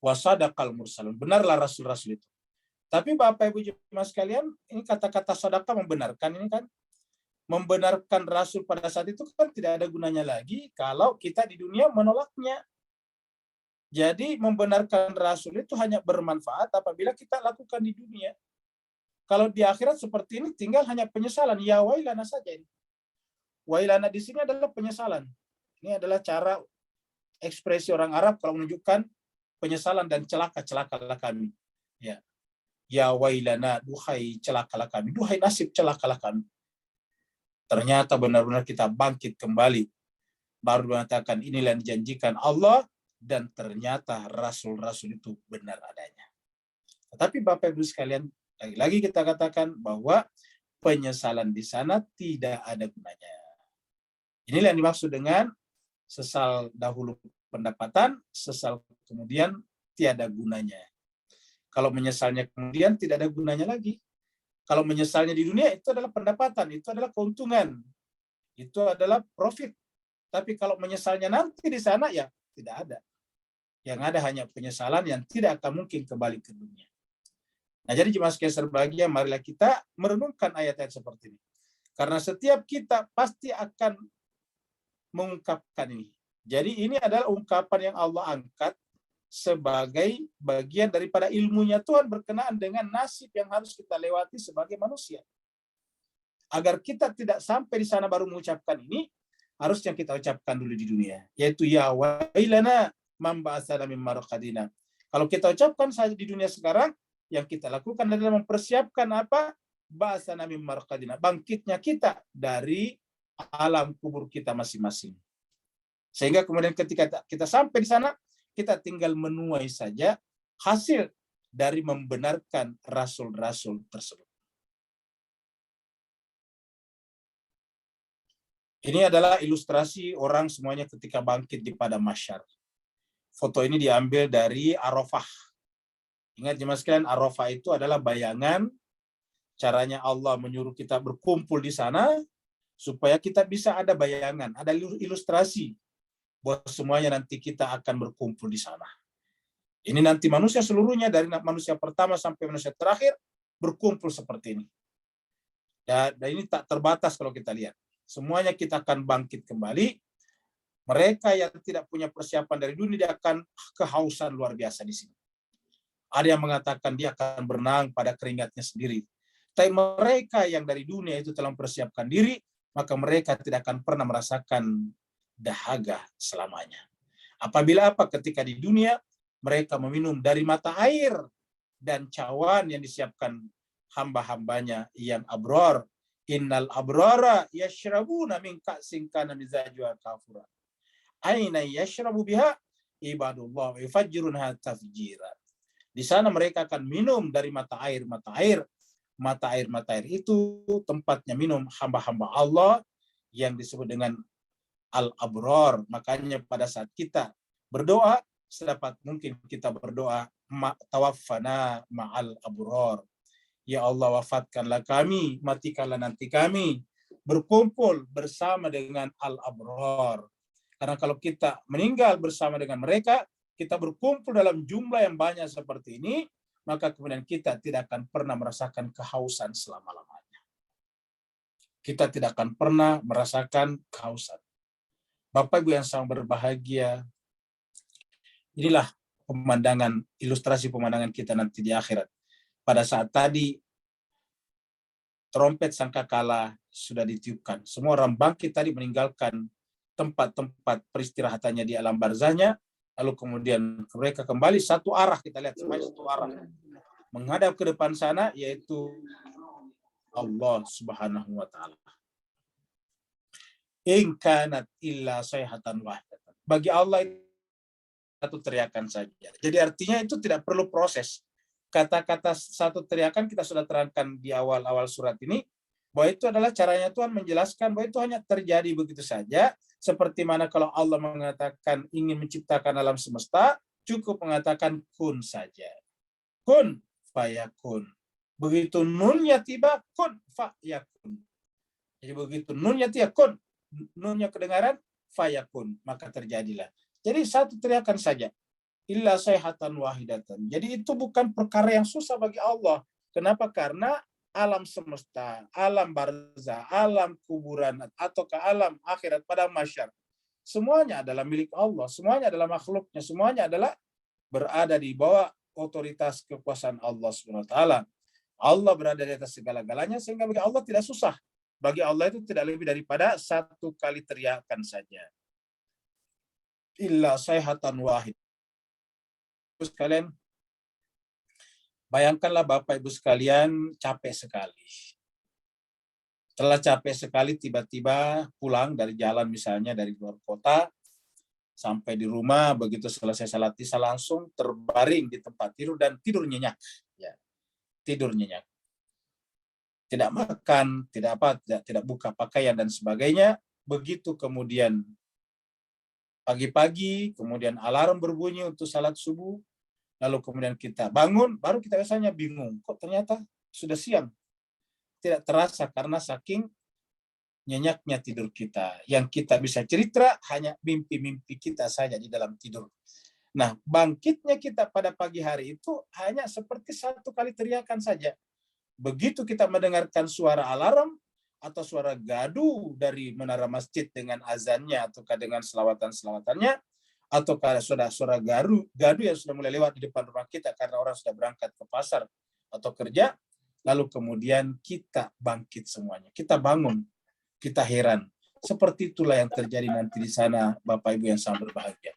wa sadaqal mursalun. Benarlah rasul-rasul itu. Tapi Bapak Ibu jemaah sekalian, ini kata-kata sadaqah membenarkan ini kan. Membenarkan Rasul pada saat itu kan tidak ada gunanya lagi kalau kita di dunia menolaknya. Jadi membenarkan Rasul itu hanya bermanfaat apabila kita lakukan di dunia. Kalau di akhirat seperti ini tinggal hanya penyesalan. Ya wailana saja ini. Wailana di sini adalah penyesalan. Ini adalah cara ekspresi orang Arab kalau menunjukkan penyesalan dan celakalah kami. Ya wailana, duhai celakalah kami. Duhai nasib, celakalah kami. Ternyata benar-benar kita bangkit kembali. Baru mengatakan inilah yang dijanjikan Allah, dan ternyata rasul-rasul itu benar adanya. Tetapi Bapak Ibu sekalian, lagi-lagi kita katakan bahwa penyesalan di sana tidak ada gunanya. Inilah yang dimaksud dengan sesal dahulu pendapatan, sesal kemudian tiada gunanya. Kalau menyesalnya kemudian tidak ada gunanya lagi. Kalau menyesalnya di dunia itu adalah pendapatan, itu adalah keuntungan, itu adalah profit. Tapi kalau menyesalnya nanti di sana ya tidak ada. Yang ada hanya penyesalan yang tidak akan mungkin kembali ke dunia. Nah, jadi jemaah sekalian berbahagia, marilah kita merenungkan ayat-ayat seperti ini. Karena setiap kita pasti akan mengungkapkan ini. Jadi ini adalah ungkapan yang Allah angkat sebagai bagian daripada ilmunya Tuhan berkenaan dengan nasib yang harus kita lewati sebagai manusia. Agar kita tidak sampai di sana baru mengucapkan ini, harus yang kita ucapkan dulu di dunia, yaitu ya wailana man ba'atsana min marqadina. Kalau kita ucapkan saja di dunia sekarang, yang kita lakukan adalah mempersiapkan apa? Ba'atsana min marqadina, bangkitnya kita dari alam kubur kita masing-masing. Sehingga kemudian ketika kita sampai di sana, kita tinggal menuai saja hasil dari membenarkan rasul-rasul tersebut. Ini adalah ilustrasi orang semuanya ketika bangkit di padang mahsyar. Foto ini diambil dari Arafah. Ingat jemaah sekalian, Arafah itu adalah bayangan caranya Allah menyuruh kita berkumpul di sana supaya kita bisa ada bayangan, ada ilustrasi bahwa semuanya nanti kita akan berkumpul di sana. Ini nanti manusia seluruhnya dari manusia pertama sampai manusia terakhir berkumpul seperti ini. Dan ini tak terbatas kalau kita lihat. Semuanya kita akan bangkit kembali. Mereka yang tidak punya persiapan dari dunia, dia akan kehausan luar biasa di sini. Ada yang mengatakan dia akan berenang pada keringatnya sendiri. Tapi mereka yang dari dunia itu telah mempersiapkan diri, maka mereka tidak akan pernah merasakan dahaga selamanya. Apabila apa? Ketika di dunia mereka meminum dari mata air dan cawan yang disiapkan hamba-hambanya yang abror. Innal abrara yashrabuna min ka'sin kana mizajuha kafura. Aina yashrabu biha ibadullah wa yufajjirunha tafjira. Di sana mereka akan minum dari mata air. Mata air itu tempatnya minum hamba-hamba Allah yang disebut dengan al-abror. Makanya pada saat kita berdoa, sedapat mungkin kita berdoa tawaffana ma'al abror. Ya Allah, wafatkanlah kami, matikanlah nanti kami berkumpul bersama dengan al-abror. Karena kalau kita meninggal bersama dengan mereka, kita berkumpul dalam jumlah yang banyak seperti ini, maka kemudian kita tidak akan pernah merasakan kehausan selama-lamanya. Kita tidak akan pernah merasakan kehausan. Bapak Ibu yang sangat berbahagia, inilah pemandangan, ilustrasi pemandangan kita nanti di akhirat. Pada saat tadi trompet sangkakala sudah ditiupkan. Semua orang bangkit tadi meninggalkan tempat-tempat peristirahatannya di alam barzahnya, lalu kemudian mereka kembali satu arah, kita lihat semuanya satu arah. Menghadap ke depan sana, yaitu Allah Subhanahu wa taala. In kanat illa sayhatan wahidatan. Bagi Allah itu satu teriakan saja. Jadi artinya itu tidak perlu proses. Kata-kata satu teriakan kita sudah terangkan di awal-awal surat ini, bahwa itu adalah caranya Tuhan menjelaskan bahwa itu hanya terjadi begitu saja, seperti mana kalau Allah mengatakan ingin menciptakan alam semesta, cukup mengatakan kun saja. Kun fayakun. Begitu nunnya tiba, kun fayakun. Jadi begitu nunnya tiba, kun, nunnya kedengaran, fayakun, maka terjadilah. Jadi satu teriakan saja. Illa sayhatan wahidatan. Jadi itu bukan perkara yang susah bagi Allah. Kenapa? Karena alam semesta, alam barzah, alam kuburan, atau ke alam akhirat pada mahsyar, semuanya adalah milik Allah, semuanya adalah makhluknya, semuanya adalah berada di bawah otoritas kekuasaan Allah Subhanahu wa taala. Allah berada di atas segala-galanya, sehingga bagi Allah tidak susah. Bagi Allah itu tidak lebih daripada satu kali teriakan saja. Illa sayhatan wahid. Sekalian, bayangkanlah Bapak Ibu sekalian capek sekali. Setelah capek sekali, tiba-tiba pulang dari jalan misalnya dari luar kota, sampai di rumah, begitu selesai salat isya langsung terbaring di tempat tidur dan tidur nyenyak. Ya, tidur nyenyak. Tidak makan, tidak buka pakaian dan sebagainya. Begitu kemudian pagi-pagi, kemudian alarm berbunyi untuk salat subuh, lalu kemudian kita bangun, baru kita biasanya bingung, kok ternyata sudah siang. tidak terasa karena saking nyenyaknya tidur kita. Yang kita bisa cerita hanya mimpi-mimpi kita saja di dalam tidur. Nah, bangkitnya kita pada pagi hari itu hanya seperti satu kali teriakan saja. Begitu kita mendengarkan suara alarm atau suara gaduh dari menara masjid dengan azannya ataukah dengan selawatan-selawatannya, ataukah suara gaduh yang sudah mulai lewat di depan rumah kita karena orang sudah berangkat ke pasar atau kerja, lalu kemudian kita bangkit semuanya. Kita bangun. Kita heran. Seperti itulah yang terjadi nanti di sana, Bapak Ibu yang sangat berbahagia.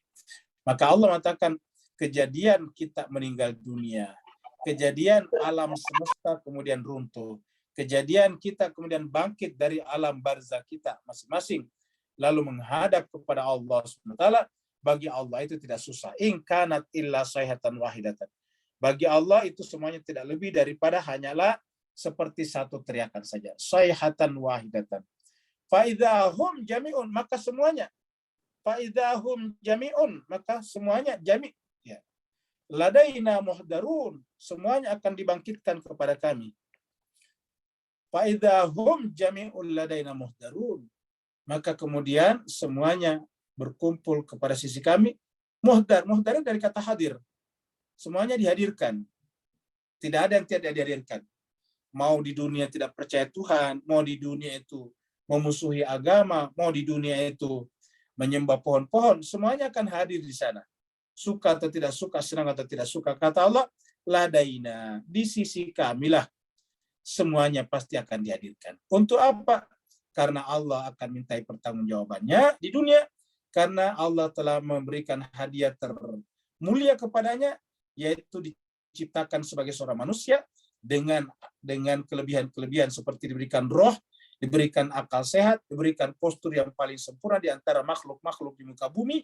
Maka Allah mengatakan kejadian kita meninggal dunia, kejadian alam semesta kemudian runtuh, kejadian kita kemudian bangkit dari alam barzah kita masing-masing, lalu menghadap kepada Allah SWT, bagi Allah itu tidak susah. In kanat illa sayhatan wahidatan. Bagi Allah itu semuanya tidak lebih daripada hanyalah seperti satu teriakan saja. Sayhatan wahidatan. Faidahum jami'un, maka semuanya. Faidahum jami'un, maka semuanya jami'. Ya. Ladaina muhdarun, semuanya akan dibangkitkan kepada kami. Faidahum jami'un ladaina muhdarun, maka kemudian semuanya berkumpul kepada sisi kami. Muhdar dari kata hadir. Semuanya dihadirkan. Tidak ada yang tidak dihadirkan. Mau di dunia tidak percaya Tuhan, mau di dunia itu memusuhi agama, mau di dunia itu menyembah pohon-pohon, semuanya akan hadir di sana. Suka atau tidak suka, senang atau tidak suka, kata Allah, ladaina, di sisi kamilah semuanya pasti akan dihadirkan. Untuk apa? Karena Allah akan mintai pertanggungjawabannya di dunia, karena Allah telah memberikan hadiah termulia kepadanya, yaitu diciptakan sebagai seorang manusia dengan kelebihan-kelebihan seperti diberikan roh, diberikan akal sehat, diberikan postur yang paling sempurna di antara makhluk-makhluk di muka bumi,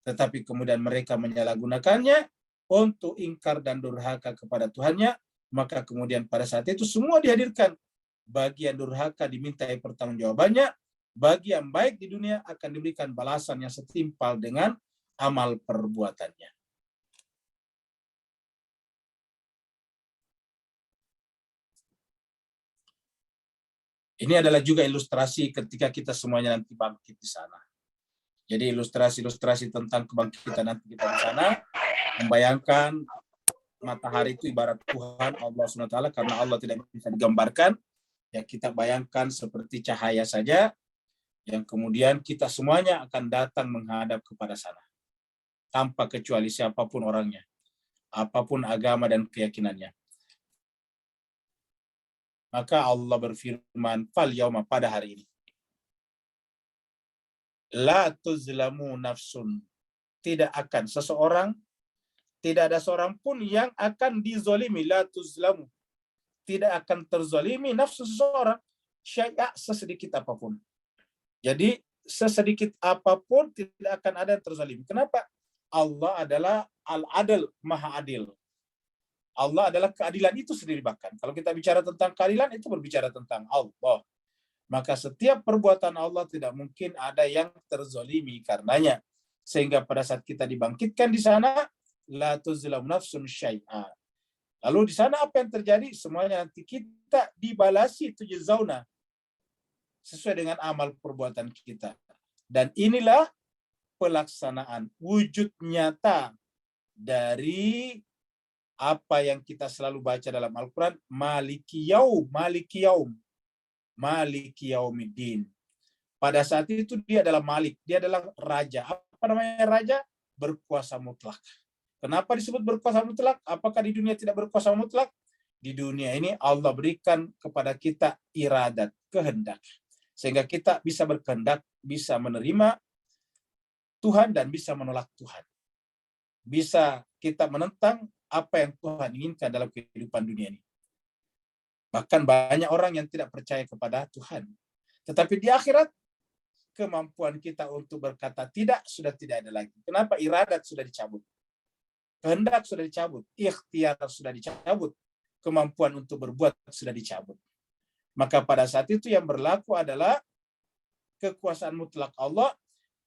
tetapi kemudian mereka menyalahgunakannya untuk ingkar dan durhaka kepada Tuhannya, maka kemudian pada saat itu semua dihadirkan. Bagi yang durhaka dimintai pertanggungjawabannya, bagi yang baik di dunia akan diberikan balasan yang setimpal dengan amal perbuatannya. Ini adalah juga ilustrasi ketika kita semuanya nanti bangkit di sana. Jadi ilustrasi-ilustrasi tentang kebangkitan nanti kita di sana, membayangkan matahari itu ibarat Tuhan Allah SWT, karena Allah tidak bisa digambarkan. Ya, kita bayangkan seperti cahaya saja, yang kemudian kita semuanya akan datang menghadap kepada sana. Tanpa kecuali siapapun orangnya, apapun agama dan keyakinannya. Maka Allah berfirman, fal yauma, pada hari ini, la tuzlamu nafsun, tidak akan seseorang, tidak ada seorang pun yang akan dizolimi, la tuzlamu, tidak akan terzolimi nafsu seseorang, syai'a, sesedikit apapun. Jadi sesedikit apapun tidak akan ada yang terzolimi. Kenapa? Allah adalah al-adil, maha adil. Allah adalah keadilan itu sendiri bahkan. Kalau kita bicara tentang keadilan, itu berbicara tentang Allah. Maka setiap perbuatan Allah tidak mungkin ada yang terzolimi karenanya. Sehingga pada saat kita dibangkitkan di sana, la tuzlam nafsun syai'a. Lalu di sana apa yang terjadi? Semuanya nanti kita dibalasi tujzauna sesuai dengan amal perbuatan kita. Dan inilah pelaksanaan wujud nyata dari apa yang kita selalu baca dalam Al-Quran, Maliki Yaumiddin. Pada saat itu dia adalah Malik, dia adalah Raja. Apa namanya Raja? Berkuasa mutlak. Kenapa disebut berkuasa mutlak? Apakah di dunia tidak berkuasa mutlak? Di dunia ini Allah berikan kepada kita iradat, kehendak. Sehingga kita bisa berkehendak, bisa menerima Tuhan dan bisa menolak Tuhan. Bisa kita menentang apa yang Tuhan inginkan dalam kehidupan dunia ini. Bahkan banyak orang yang tidak percaya kepada Tuhan. Tetapi di akhirat, kemampuan kita untuk berkata tidak sudah tidak ada lagi. Kenapa? Iradat sudah dicabut. Kehendak sudah dicabut. Ikhtiar sudah dicabut. Kemampuan untuk berbuat sudah dicabut. Maka pada saat itu yang berlaku adalah kekuasaan mutlak Allah.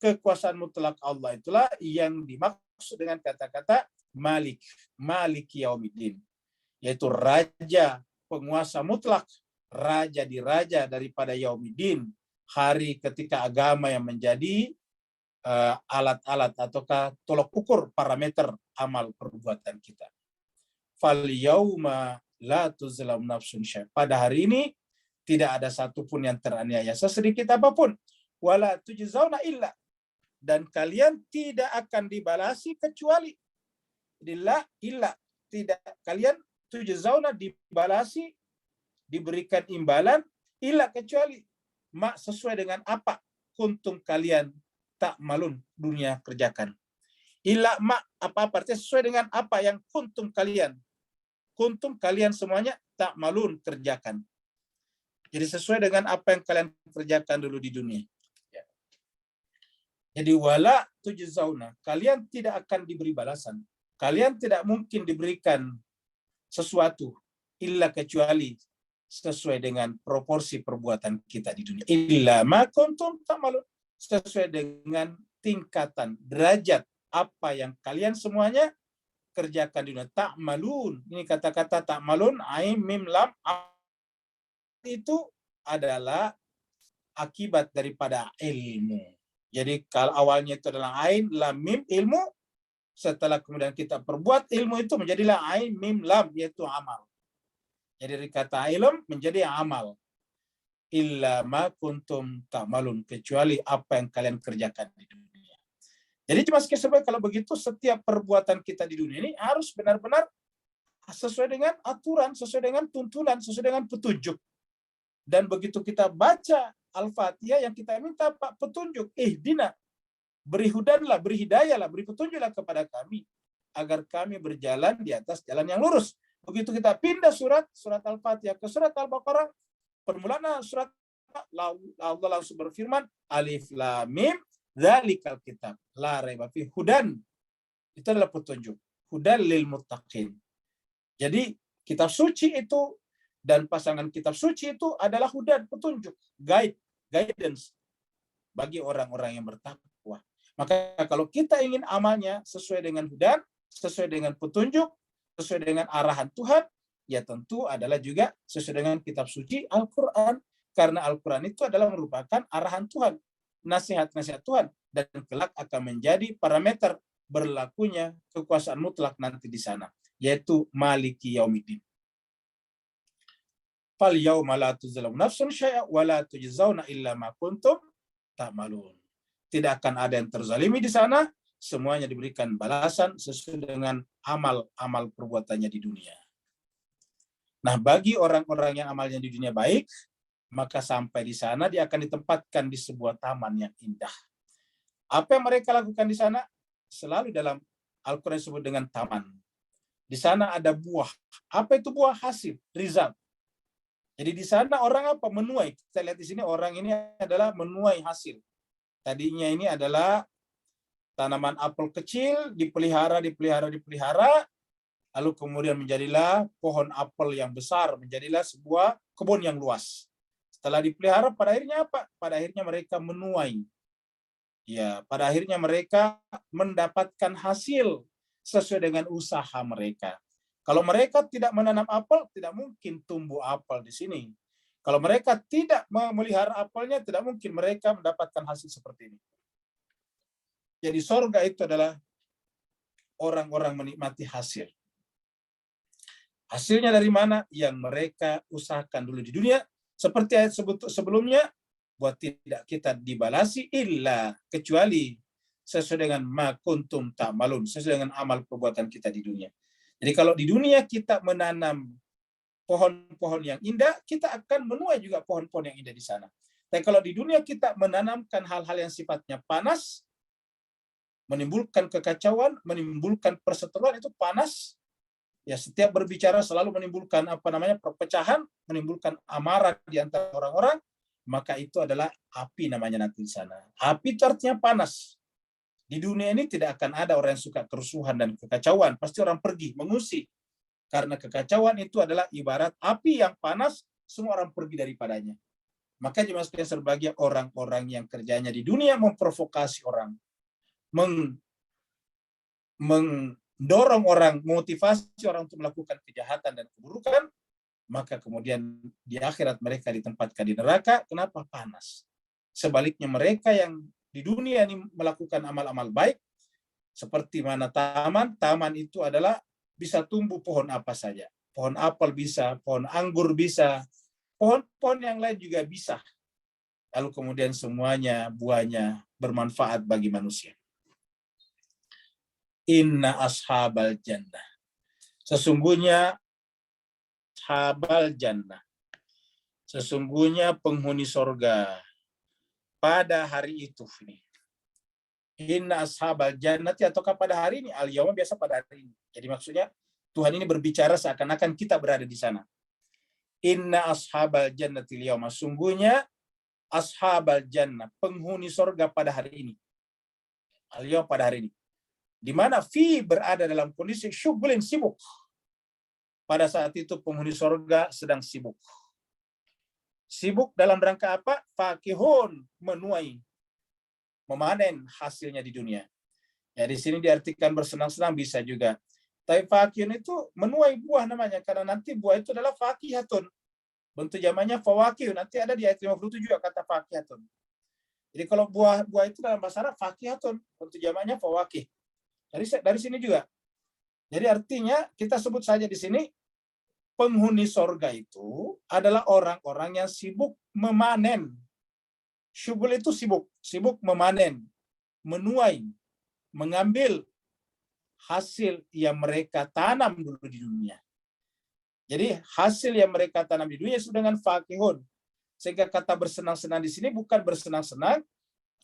Kekuasaan mutlak Allah itulah yang dimaksud dengan kata-kata Maliki Yaumiddin, yaitu Raja, penguasa mutlak, raja di raja daripada Yaumiddin, hari ketika agama yang menjadi alat-alat ataukah tolok ukur parameter amal perbuatan kita. Fal yauma la tuzlam nafsun syai'. Pada hari ini tidak ada satupun yang teraniaya sesedikit apapun. Wala tujzauna illa, dan kalian tidak akan dibalasi kecuali illa tidak, kalian tujzauna dibalasi, diberikan imbalan, illa kecuali sesuai dengan apa kuntum kalian tak malun dunia kerjakan. Illa apa artinya sesuai dengan apa yang kuntum kalian semuanya tak malun kerjakan. Jadi sesuai dengan apa yang kalian kerjakan dulu di dunia. Ya. Jadi wala tujzauna, kalian tidak akan diberi balasan. Kalian tidak mungkin diberikan sesuatu illa kecuali sesuai dengan proporsi perbuatan kita di dunia. Illa ma kuntum ta'malun, sesuai dengan tingkatan derajat apa yang kalian semuanya kerjakan di dunia. Ta'malun, ini kata-kata ta'malun, ain mim lam, itu adalah akibat daripada ilmu. Jadi kalau awalnya itu adalah ain lam mim ilmu, setelah kemudian kita perbuat ilmu itu menjadilah ain mim lam, yaitu amal. Jadi dari kata ilm menjadi amal. Illa ma kuntum ta'malun, kecuali apa yang kalian kerjakan di dunia. Jadi cuma sebagai kalau begitu setiap perbuatan kita di dunia ini harus benar-benar sesuai dengan aturan, sesuai dengan tuntunan, sesuai dengan petunjuk. Dan begitu kita baca Al-Fatihah yang kita minta Pak petunjuk, ihdina, beri hudanlah, beri hidayahlah, beri petunjuklah kepada kami agar kami berjalan di atas jalan yang lurus. Begitu kita pindah surat Al-Fatihah ke surat Al-Baqarah, permulaan surat Allah langsung berfirman, Alif Lam Mim, dzalikal kitab la raiba fihi hudan. Itu adalah petunjuk. Hudan lil muttaqin. Jadi kitab suci itu dan pasangan kitab suci itu adalah hudan, petunjuk, guidance bagi orang-orang yang bertakwa. Maka kalau kita ingin amalnya sesuai dengan hudan, sesuai dengan petunjuk, sesuai dengan arahan Tuhan, ya tentu adalah juga sesuai dengan kitab suci Al-Quran. Karena Al-Quran itu adalah merupakan arahan Tuhan, nasihat-nasihat Tuhan, dan kelak akan menjadi parameter berlakunya kekuasaan mutlak nanti di sana, yaitu Maliki Yaumiddin. Fal yauma la tuzlamu nafsun syai'a wa la tujzauna illa ma kuntum ta'malun. Tidak akan ada yang terzalimi di sana, semuanya diberikan balasan sesuai dengan amal-amal perbuatannya di dunia. Nah, bagi orang-orang yang amalnya di dunia baik, maka sampai di sana dia akan ditempatkan di sebuah taman yang indah. Apa yang mereka lakukan di sana? Selalu dalam Al-Quran disebut dengan taman. Di sana ada buah. Apa itu buah? Hasil, result. Jadi di sana orang apa? Menuai. Kita lihat di sini orang ini adalah menuai hasil. Tadinya ini adalah tanaman apel kecil, dipelihara, lalu kemudian menjadilah pohon apel yang besar, menjadilah sebuah kebun yang luas. Setelah dipelihara, pada akhirnya apa? Pada akhirnya mereka menuai. Ya, pada akhirnya mereka mendapatkan hasil sesuai dengan usaha mereka. Kalau mereka tidak menanam apel, tidak mungkin tumbuh apel di sini. Kalau mereka tidak memelihara apelnya, tidak mungkin mereka mendapatkan hasil seperti ini. Jadi surga itu adalah orang-orang menikmati hasil. Hasilnya dari mana? Yang mereka usahakan dulu di dunia. Seperti ayat sebelumnya, buat tidak kita dibalasi illa, kecuali sesuai dengan ma kuntum ta'malun, sesuai dengan amal perbuatan kita di dunia. Jadi kalau di dunia kita menanam pohon-pohon yang indah, kita akan menuai juga pohon-pohon yang indah di sana. Tapi kalau di dunia kita menanamkan hal-hal yang sifatnya panas, menimbulkan kekacauan, menimbulkan perseteruan, itu panas. Ya, setiap berbicara selalu menimbulkan perpecahan, menimbulkan amarah di antara orang-orang, maka itu adalah api namanya nanti di sana. Api itu artinya panas. Di dunia ini tidak akan ada orang yang suka kerusuhan dan kekacauan. Pasti orang pergi, mengungsi. Karena kekacauan itu adalah ibarat api yang panas, semua orang pergi daripadanya. Maka dimasukkan sebagai orang-orang yang kerjanya di dunia memprovokasi orang, mendorong orang, motivasi orang untuk melakukan kejahatan dan keburukan, maka kemudian di akhirat mereka ditempatkan di neraka. Kenapa? Panas. Sebaliknya mereka yang di dunia ini melakukan amal-amal baik, seperti mana taman itu adalah bisa tumbuh pohon apa saja. Pohon apel bisa, pohon anggur bisa, pohon-pohon yang lain juga bisa. Lalu kemudian semuanya buahnya bermanfaat bagi manusia. Inna ashabal jannah. Sesungguhnya ashabal jannah. Sesungguhnya penghuni sorga pada hari itu. Inna ashabal jannati, ataukah pada hari ini? Al-yawma biasa pada hari ini. Jadi maksudnya Tuhan ini berbicara seakan-akan kita berada di sana. Inna ashabal jannati al-yawma. Sungguhnya ashabal jannah, penghuni sorga pada hari ini. Al-yawma pada hari ini. Di mana fi berada dalam kondisi syughulin, sibuk. Pada saat itu penghuni sorga sedang sibuk. Sibuk dalam rangka apa? Fakihun, menuai, memanen hasilnya di dunia. Ya, di sini diartikan bersenang-senang bisa juga. Tapi fakihun itu menuai buah namanya, karena nanti buah itu adalah fakihatun. Bentuk zamannya fawakih, nanti ada di ayat 57 juga kata fakihatun. Jadi kalau buah itu dalam bahasa Arab fakihatun, bentuk zamannya fawakih. Dari sini juga. Jadi artinya kita sebut saja di sini penghuni sorga itu adalah orang-orang yang sibuk memanen. Syughul itu sibuk memanen, menuai, mengambil hasil yang mereka tanam dulu di dunia. Jadi hasil yang mereka tanam di dunia itu dengan fakihun. Sehingga kata bersenang-senang di sini bukan bersenang-senang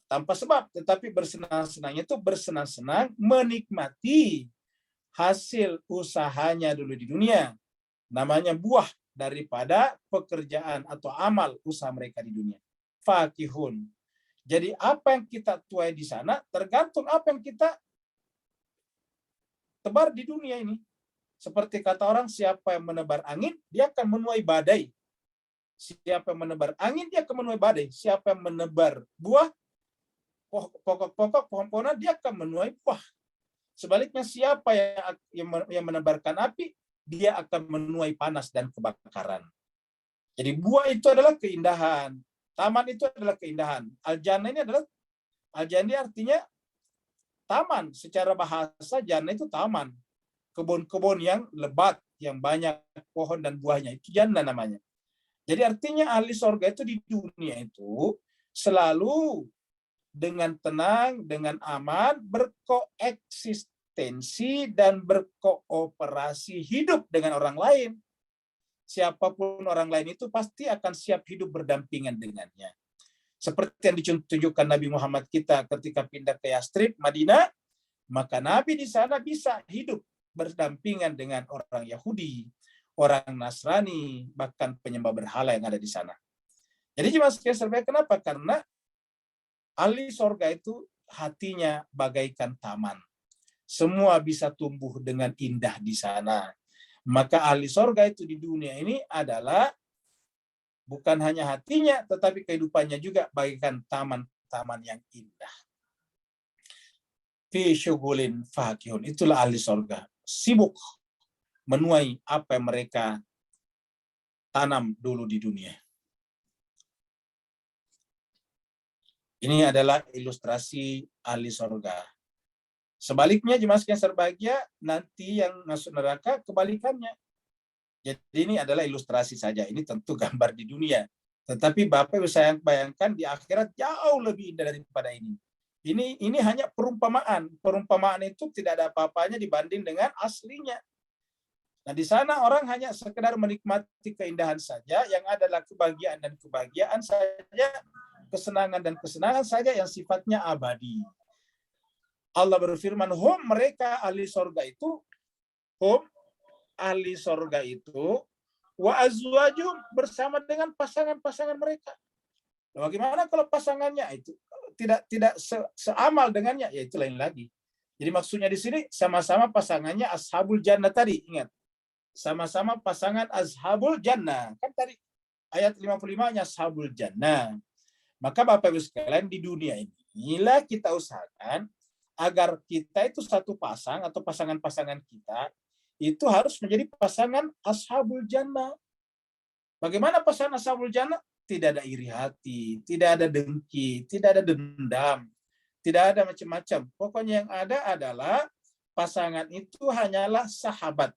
tanpa sebab, tetapi bersenang-senangnya itu bersenang-senang menikmati hasil usahanya dulu di dunia. Namanya buah daripada pekerjaan atau amal usaha mereka di dunia. Fakihun. Jadi apa yang kita tuai di sana tergantung apa yang kita tebar di dunia ini. Seperti kata orang, siapa yang menebar angin, dia akan menuai badai. Siapa yang menebar angin, dia akan menuai badai. Siapa yang menebar buah, pokok-pokok, pohon-pohonan, dia akan menuai buah. Sebaliknya siapa yang menebarkan api, dia akan menuai panas dan kebakaran. Jadi buah itu adalah keindahan. Taman itu adalah keindahan. Al-Jannah ini adalah, Al-Jannah artinya taman. Secara bahasa Jannah itu taman. Kebun-kebun yang lebat, yang banyak pohon dan buahnya. Itu Jannah namanya. Jadi artinya ahli sorga itu di dunia itu selalu dengan tenang, dengan aman, berkoeksistensi dan berkooperasi hidup dengan orang lain. Siapapun orang lain itu pasti akan siap hidup berdampingan dengannya. Seperti yang ditunjukkan Nabi Muhammad kita ketika pindah ke Yastrib, Madinah, maka Nabi di sana bisa hidup berdampingan dengan orang Yahudi, orang Nasrani, bahkan penyembah berhala yang ada di sana. Jadi jemaah sekalian, kenapa? Karena ahli sorga itu hatinya bagaikan taman. Semua bisa tumbuh dengan indah di sana. Maka ahli sorga itu di dunia ini adalah bukan hanya hatinya, tetapi kehidupannya juga bagaikan taman-taman yang indah. Fi syughulin fakihun. Itulah ahli sorga. Sibuk menuai apa yang mereka tanam dulu di dunia. Ini adalah ilustrasi ahli sorga. Sebaliknya jemaah sekalian berbahagia, nanti yang masuk neraka kebalikannya. Jadi ini adalah ilustrasi saja. Ini tentu gambar di dunia. Tetapi Bapak bisa bayangkan di akhirat jauh lebih indah daripada ini. Ini hanya perumpamaan. Perumpamaan itu tidak ada apa-apanya dibanding dengan aslinya. Nah, di sana orang hanya sekedar menikmati keindahan saja, yang adalah kebahagiaan dan kebahagiaan saja, kesenangan dan kesenangan saja yang sifatnya abadi. Allah berfirman, hum, mereka ahli sorga itu, hum, ahli sorga itu, wa azwajum, bersama dengan pasangan-pasangan mereka. Bagaimana kalau pasangannya itu tidak seamal dengannya? Ya itu lain lagi. Jadi maksudnya di sini sama-sama pasangannya ashabul jannah tadi, ingat. Sama-sama pasangan ashabul jannah. Kan tadi ayat 55-nya ashabul jannah. Maka Bapak Ibu sekalian, di dunia ini, inilah kita usahakan agar kita itu satu pasang atau pasangan-pasangan kita itu harus menjadi pasangan ashabul jannah. Bagaimana pesan ashabul jannah? Tidak ada iri hati, tidak ada dengki, tidak ada dendam, tidak ada macam-macam. Pokoknya yang ada adalah pasangan itu hanyalah sahabat,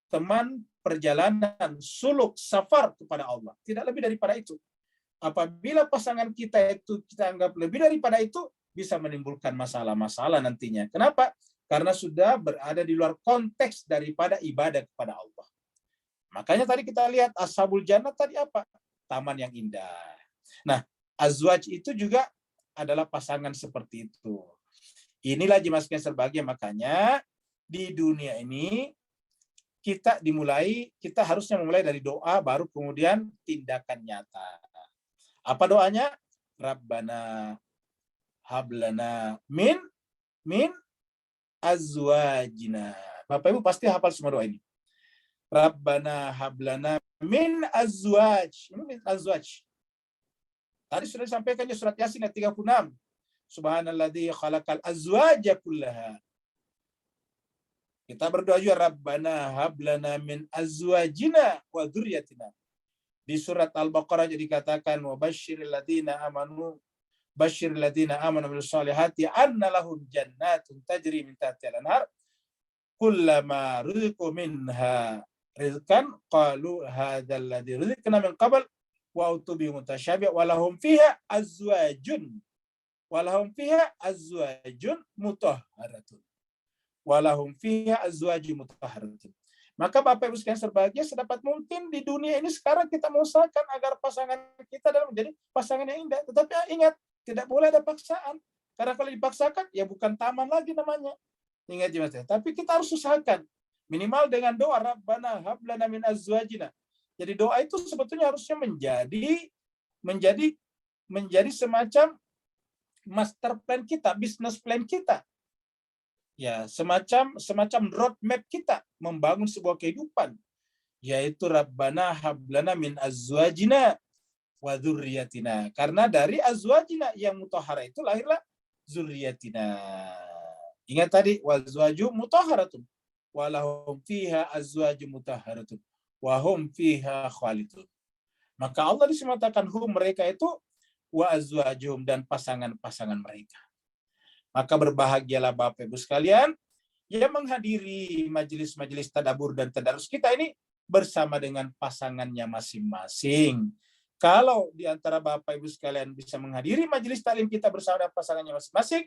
teman perjalanan, suluk, safar kepada Allah. Tidak lebih daripada itu. Apabila pasangan kita itu kita anggap lebih daripada itu, bisa menimbulkan masalah-masalah nantinya. Kenapa? Karena sudah berada di luar konteks daripada ibadah kepada Allah. Makanya tadi kita lihat ashabul jannah tadi apa? Taman yang indah. Nah, azwaj itu juga adalah pasangan seperti itu. Inilah jemaah sekalian berbahagia, makanya di dunia ini kita harusnya memulai dari doa, baru kemudian tindakan nyata. Apa doanya? Rabbana hablana min azwajina. Bapak Ibu pasti hafal semua doa ini. Rabbana hablana min azwaj. Ini min azwaj. Tadi sudah disampaikan di surat Yasin ayat 36. Subhanalladzi khalaqal azwaja kullaha. Kita berdoa juga Rabbana hablana min azwajina wa dzurriyyatina. Di surat Al-Baqarah jadi dikatakan wa basyiril ladzina amanu bil sholihati anna lahum jannatun tajri min tahtiha al-anhar kullama rizqu minha rizqan qalu hadzal ladzi rizqna min qabl wa utubi mutasyabi' wa lahum fiha azwajun mutahharatun. Maka Bapak Ibu sekalian berbahagia, sedapat mungkin di dunia ini sekarang kita mengusahakan agar pasangan kita dalam menjadi pasangan yang indah. Tetapi ingat, tidak boleh ada paksaan. Karena kalau dipaksakan, ya bukan taman lagi namanya. Ingat Mas. Tapi kita harus usahakan. Minimal dengan doa Rabbana hablana min azwajina. Jadi doa itu sebetulnya harusnya menjadi semacam master plan kita, business plan kita. Ya, semacam roadmap kita membangun sebuah kehidupan, yaitu Rabbana hablana min azwajina wa dzurriyyatina. Karena dari azwajina yang mutahhara itu lahirlah dzurriyyatina. Ingat tadi wazwaju mutahharatun wa lahum fiha azwaju mutahharatun wa hum fiha khalidun. Maka Allah disematakan mereka itu wa azwajuhum dan pasangan-pasangan mereka. Maka berbahagialah Bapak Ibu sekalian yang menghadiri majelis-majelis tadabbur dan tadarus kita ini bersama dengan pasangannya masing-masing. Kalau di antara Bapak Ibu sekalian bisa menghadiri majelis taklim kita bersama dengan pasangannya masing-masing,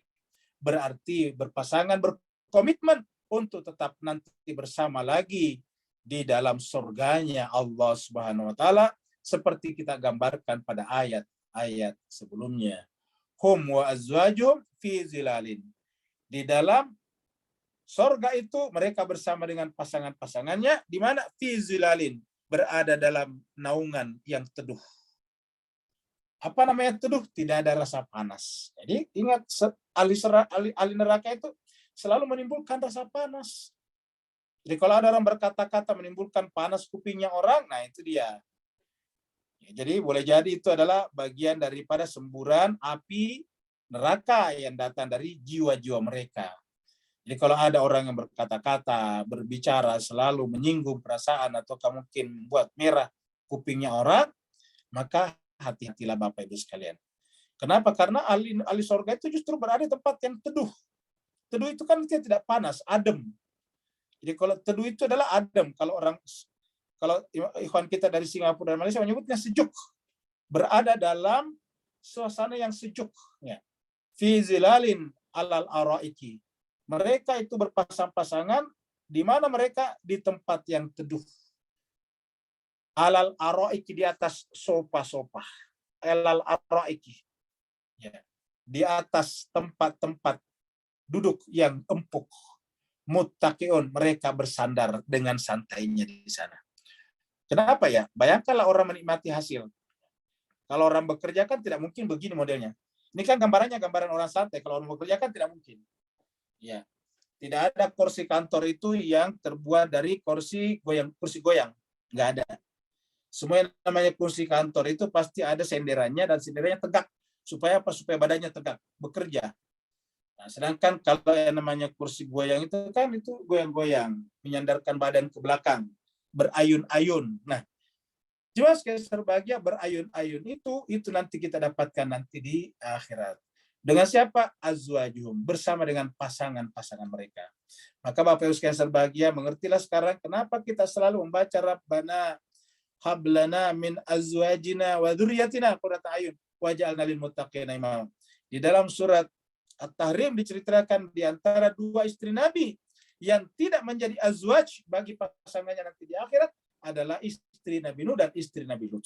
berarti berpasangan, berkomitmen untuk tetap nanti bersama lagi di dalam surganya Allah Subhanahu wa taala seperti kita gambarkan pada ayat-ayat sebelumnya. Hum wa azwajuhum fi zilalin. Di dalam surga itu mereka bersama dengan pasangan-pasangannya di mana fi zilalin, berada dalam naungan yang teduh. Apa namanya teduh? Tidak ada rasa panas. Jadi ingat, ahli neraka itu selalu menimbulkan rasa panas. Jadi kalau ada orang berkata-kata menimbulkan panas kupingnya orang, nah itu dia. Jadi boleh jadi itu adalah bagian daripada semburan api neraka yang datang dari jiwa-jiwa mereka. Jadi kalau ada orang yang berkata-kata, berbicara selalu menyinggung perasaan atau mungkin buat merah kupingnya orang, maka hati-hatilah Bapak Ibu sekalian. Kenapa? Karena ahli surga itu justru berada di tempat yang teduh. Teduh itu kan tidak panas, adem. Jadi kalau teduh itu adalah adem. Kalau ikhwan kita dari Singapura dan Malaysia menyebutnya sejuk. Berada dalam suasana yang sejuk. Ya. Fi zilalin alal araiki. Mereka itu berpasang-pasangan di mana mereka di tempat yang teduh. Alal araiki, di atas sofa-sofa. Alal araiki. Ya. Di atas tempat-tempat duduk yang empuk. Muttaqiun, mereka bersandar dengan santainya di sana. Kenapa ya? Bayangkanlah orang menikmati hasil. Kalau orang bekerja kan tidak mungkin begini modelnya. Ini kan gambarannya gambaran orang santai. Kalau orang bekerja kan tidak mungkin. Ya, tidak ada kursi kantor itu yang terbuat dari kursi goyang, nggak ada. Semua yang namanya kursi kantor itu pasti ada senderannya dan senderannya tegak. Supaya apa? Supaya badannya tegak, bekerja. Nah, sedangkan kalau yang namanya kursi goyang itu kan itu goyang-goyang, menyandarkan badan ke belakang, berayun-ayun. Nah, Jemaah sekalian berbahagia, berayun-ayun itu nanti kita dapatkan nanti di akhirat. Dengan siapa? Azwajuhum, bersama dengan pasangan-pasangan mereka. Maka Bapak Ibu sekalian berbahagia, mengertilah sekarang kenapa kita selalu membaca Rabbana hablana min azwajina wa dzurriyyatina qurrata ayun waj'alna lil muttaqina imama. Di dalam surat At-Tahrim diceritakan di antara dua istri Nabi yang tidak menjadi azwaj bagi pasangannya nanti di akhirat adalah istri Nabi Nuh dan istri Nabi Lut.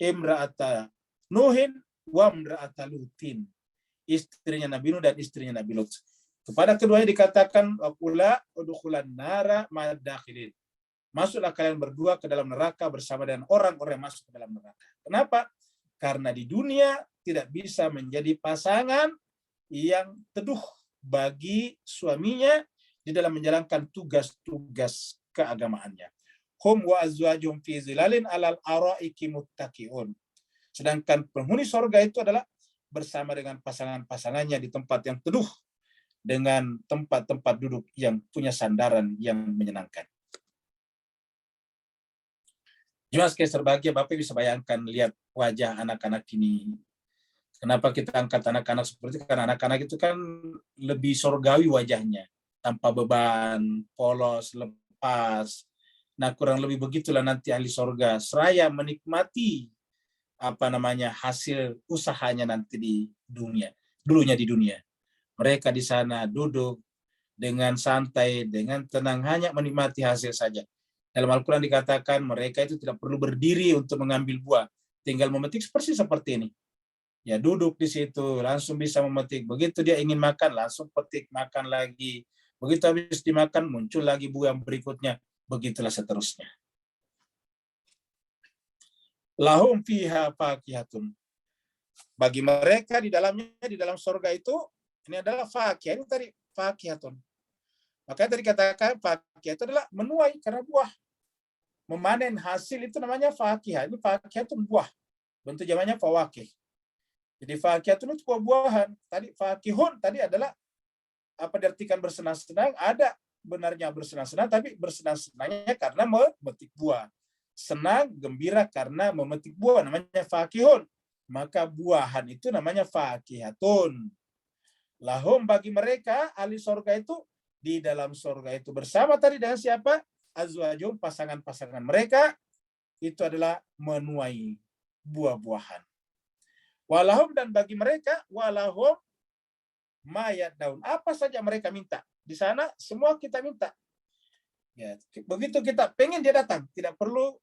Imra'ata Nuhin wa imra'ata Lutin. Istrinya Nabi Nuh dan istrinya Nabi Lut. Kepada keduanya dikatakan waqula udkhulan nara madakhilin. Masuklah kalian berdua ke dalam neraka bersama dengan orang-orang yang masuk ke dalam neraka. Kenapa? Karena di dunia tidak bisa menjadi pasangan yang teduh bagi suaminya di dalam menjalankan tugas-tugas keagamaannya. Hum wa azwajum fi zilalin alal araiki muttaqiun. Sedangkan penghuni surga itu adalah bersama dengan pasangan-pasangannya di tempat yang teduh dengan tempat-tempat duduk yang punya sandaran yang menyenangkan. Jemaah sekalian berbahagia, Bapak bisa bayangkan lihat wajah anak-anak ini. Kenapa kita angkat anak-anak seperti itu? Karena anak-anak itu kan lebih surgawi wajahnya, tanpa beban, polos, lepas. Nah, kurang lebih begitulah nanti ahli surga, seraya menikmati hasil usahanya nanti di dunia. Dulunya di dunia. Mereka di sana duduk dengan santai, dengan tenang, hanya menikmati hasil saja. Dalam Al-Quran dikatakan mereka itu tidak perlu berdiri untuk mengambil buah, tinggal memetik persis seperti ini. Ya duduk di situ, langsung bisa memetik. Begitu dia ingin makan, langsung petik, makan lagi. Begitu habis dimakan, muncul lagi buah yang berikutnya. Begitulah seterusnya. Lahum fiha fakihatun. Bagi mereka di dalamnya, di dalam surga itu, ini adalah fakih. Ini tadi fakihatun. Makanya tadi katakan fakih itu adalah menuai karena buah. Memanen hasil itu namanya fakih. Ini fakih itu buah. Bentuk jamannya fawakih. Jadi fakihun itu buah-buahan. Tadi fakihun tadi adalah diartikan bersenang-senang, ada benarnya bersenang-senang, tapi bersenang-senangnya karena memetik buah. Senang, gembira karena memetik buah, namanya fakihun. Maka buahan itu namanya fakihatun. Lahum bagi mereka, ahli surga itu, di dalam surga itu bersama tadi dengan siapa? Azwajum, pasangan-pasangan mereka, itu adalah menuai buah-buahan. Walahum dan bagi mereka, walahum mayat daun. Apa saja mereka minta. Di sana semua kita minta. Ya, begitu kita pengen dia datang. Tidak perlu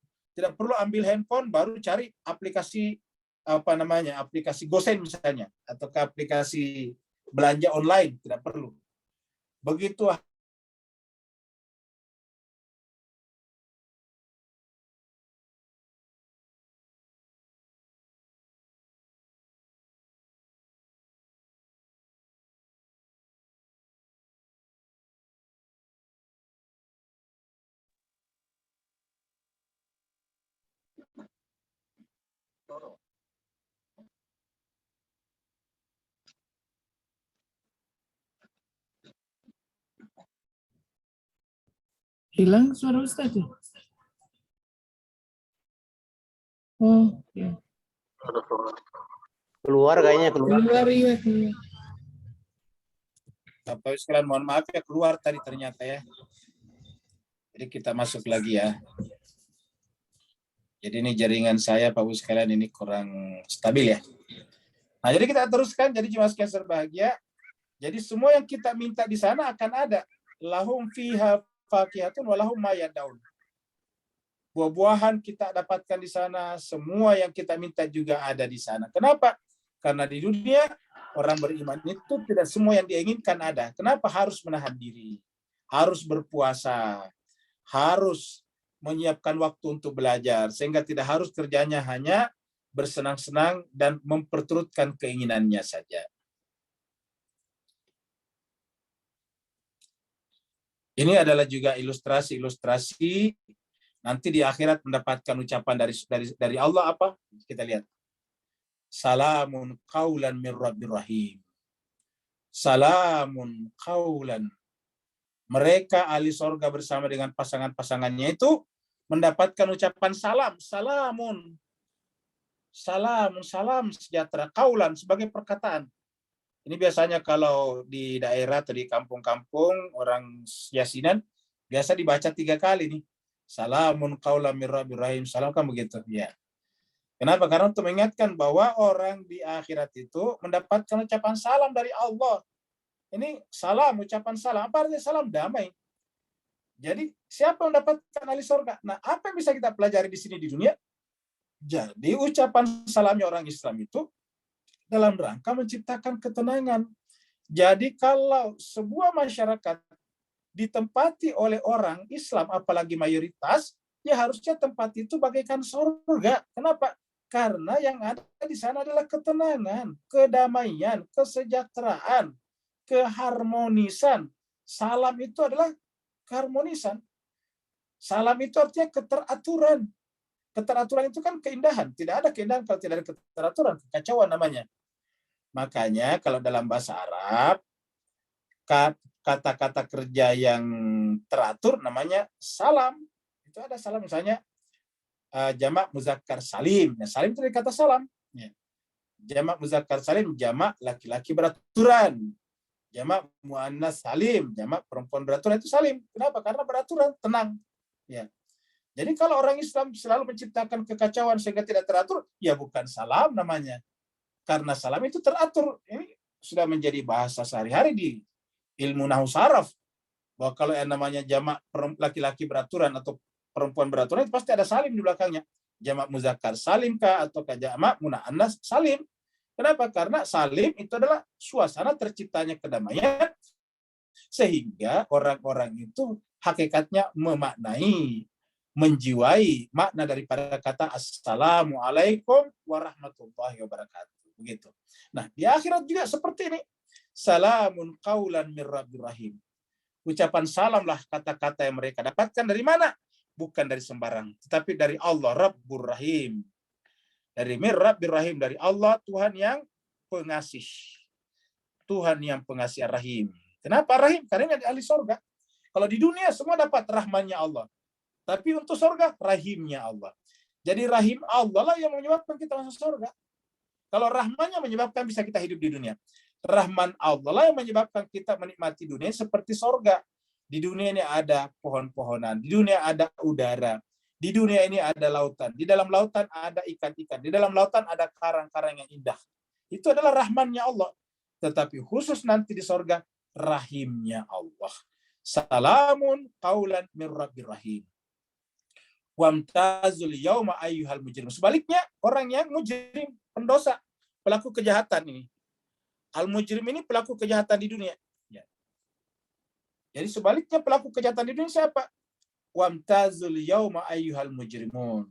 ambil handphone baru cari aplikasi aplikasi GoSend misalnya atau ke aplikasi belanja online, tidak perlu. Begitu Hilang suara Ustaz ya? Oh, ya. Keluar kayaknya keluar. Keluar ya, keluar. Bapak sekalian mohon maaf ya keluar tadi ternyata ya. Jadi kita masuk lagi ya. Jadi ini jaringan saya Pak Bu sekalian ini kurang stabil ya. Nah, jadi kita teruskan. Jadi jemaah sekalian berbahagia. Jadi semua yang kita minta di sana akan ada. Lahum fiha fakihatun wa lahum ma yad'un. Buah-buahan kita dapatkan di sana, semua yang kita minta juga ada di sana. Kenapa? Karena di dunia orang beriman itu tidak semua yang diinginkan ada. Kenapa harus menahan diri? Harus berpuasa, harus menyiapkan waktu untuk belajar, sehingga tidak harus kerjanya hanya bersenang-senang dan memperturutkan keinginannya saja. Ini adalah juga ilustrasi nanti di akhirat mendapatkan ucapan dari Allah apa? Kita lihat. Salamun qaulan mir rabbir rahim. Salamun qaulan. Mereka ahli surga bersama dengan pasangan-pasangannya itu mendapatkan ucapan salam, salamun, salam sejahtera, kaulan sebagai perkataan. Ini biasanya kalau di daerah atau di kampung-kampung orang Yasinan biasa dibaca 3 kali nih. Salamun qaulan mir rabbir rahim. Salam kan begitu, ya. Kenapa? Karena untuk mengingatkan bahwa orang di akhirat itu mendapatkan ucapan salam dari Allah. Ini salam, ucapan salam. Apa artinya salam? Damai. Jadi siapa yang mendapatkan ahli surga? Nah, apa yang bisa kita pelajari di sini di dunia? Jadi ucapan salamnya orang Islam itu dalam rangka menciptakan ketenangan. Jadi kalau sebuah masyarakat ditempati oleh orang Islam, apalagi mayoritas, ya harusnya tempat itu bagaikan surga. Kenapa? Karena yang ada di sana adalah ketenangan, kedamaian, kesejahteraan, keharmonisan. Salam itu adalah keharmonisan. Salam itu artinya keteraturan. Keteraturan itu kan keindahan. Tidak ada keindahan kalau tidak ada keteraturan. Kekacauan namanya. Makanya kalau dalam bahasa Arab, kata-kata kerja yang teratur namanya salam. Itu ada salam misalnya jamak muzakkar salim. Nah, salim itu dari kata salam. Jamak muzakkar salim, jamak laki-laki beraturan. Jamak muannas salim, jamak perempuan beraturan itu salim. Kenapa? Karena beraturan, tenang. Ya. Jadi kalau orang Islam selalu menciptakan kekacauan sehingga tidak teratur, ya bukan salam namanya. Karena salam itu teratur. Ini sudah menjadi bahasa sehari-hari di ilmu nahwu saraf. Bahwa kalau yang namanya jamak laki-laki beraturan atau perempuan beraturan itu pasti ada salim di belakangnya. Jamak muzakkar salim kah atau jamak muannas salim. Kenapa? Karena salim itu adalah suasana terciptanya kedamaian sehingga orang-orang itu hakikatnya memaknai, menjiwai makna daripada kata assalamualaikum warahmatullahi wabarakatuh. Begitu. Nah, di akhirat juga seperti ini. Salamun qaulan mir rabbir rahim. Ucapan salamlah kata-kata yang mereka dapatkan dari mana? Bukan dari sembarang, tetapi dari Allah Rabbur Rahim. Dari mir rabbir rahim, dari Allah Tuhan yang pengasih. Tuhan yang pengasih Ar-Rahim. Kenapa Rahim? Karena di ahli surga. Kalau di dunia semua dapat rahmannya Allah. Tapi untuk surga, rahimnya Allah. Jadi rahim Allah lah yang menyebabkan kita masuk surga. Kalau rahmannya menyebabkan bisa kita hidup di dunia. Rahman Allah lah yang menyebabkan kita menikmati dunia seperti surga. Di dunia ini ada pohon-pohonan. Di dunia ada udara. Di dunia ini ada lautan. Di dalam lautan ada ikan-ikan. Di dalam lautan ada karang-karang yang indah. Itu adalah rahmannya Allah. Tetapi khusus nanti di surga, rahimnya Allah. Salamun qaulan mir rabbir rahim. Wamtazul yauma ayyuhal mujrim. Sebaliknya, orang yang mujrim, pendosa, pelaku kejahatan ini. Al-mujrim ini pelaku kejahatan di dunia. Ya. Jadi sebaliknya pelaku kejahatan di dunia siapa? Wamtazul yauma ayyuhal mujrimun.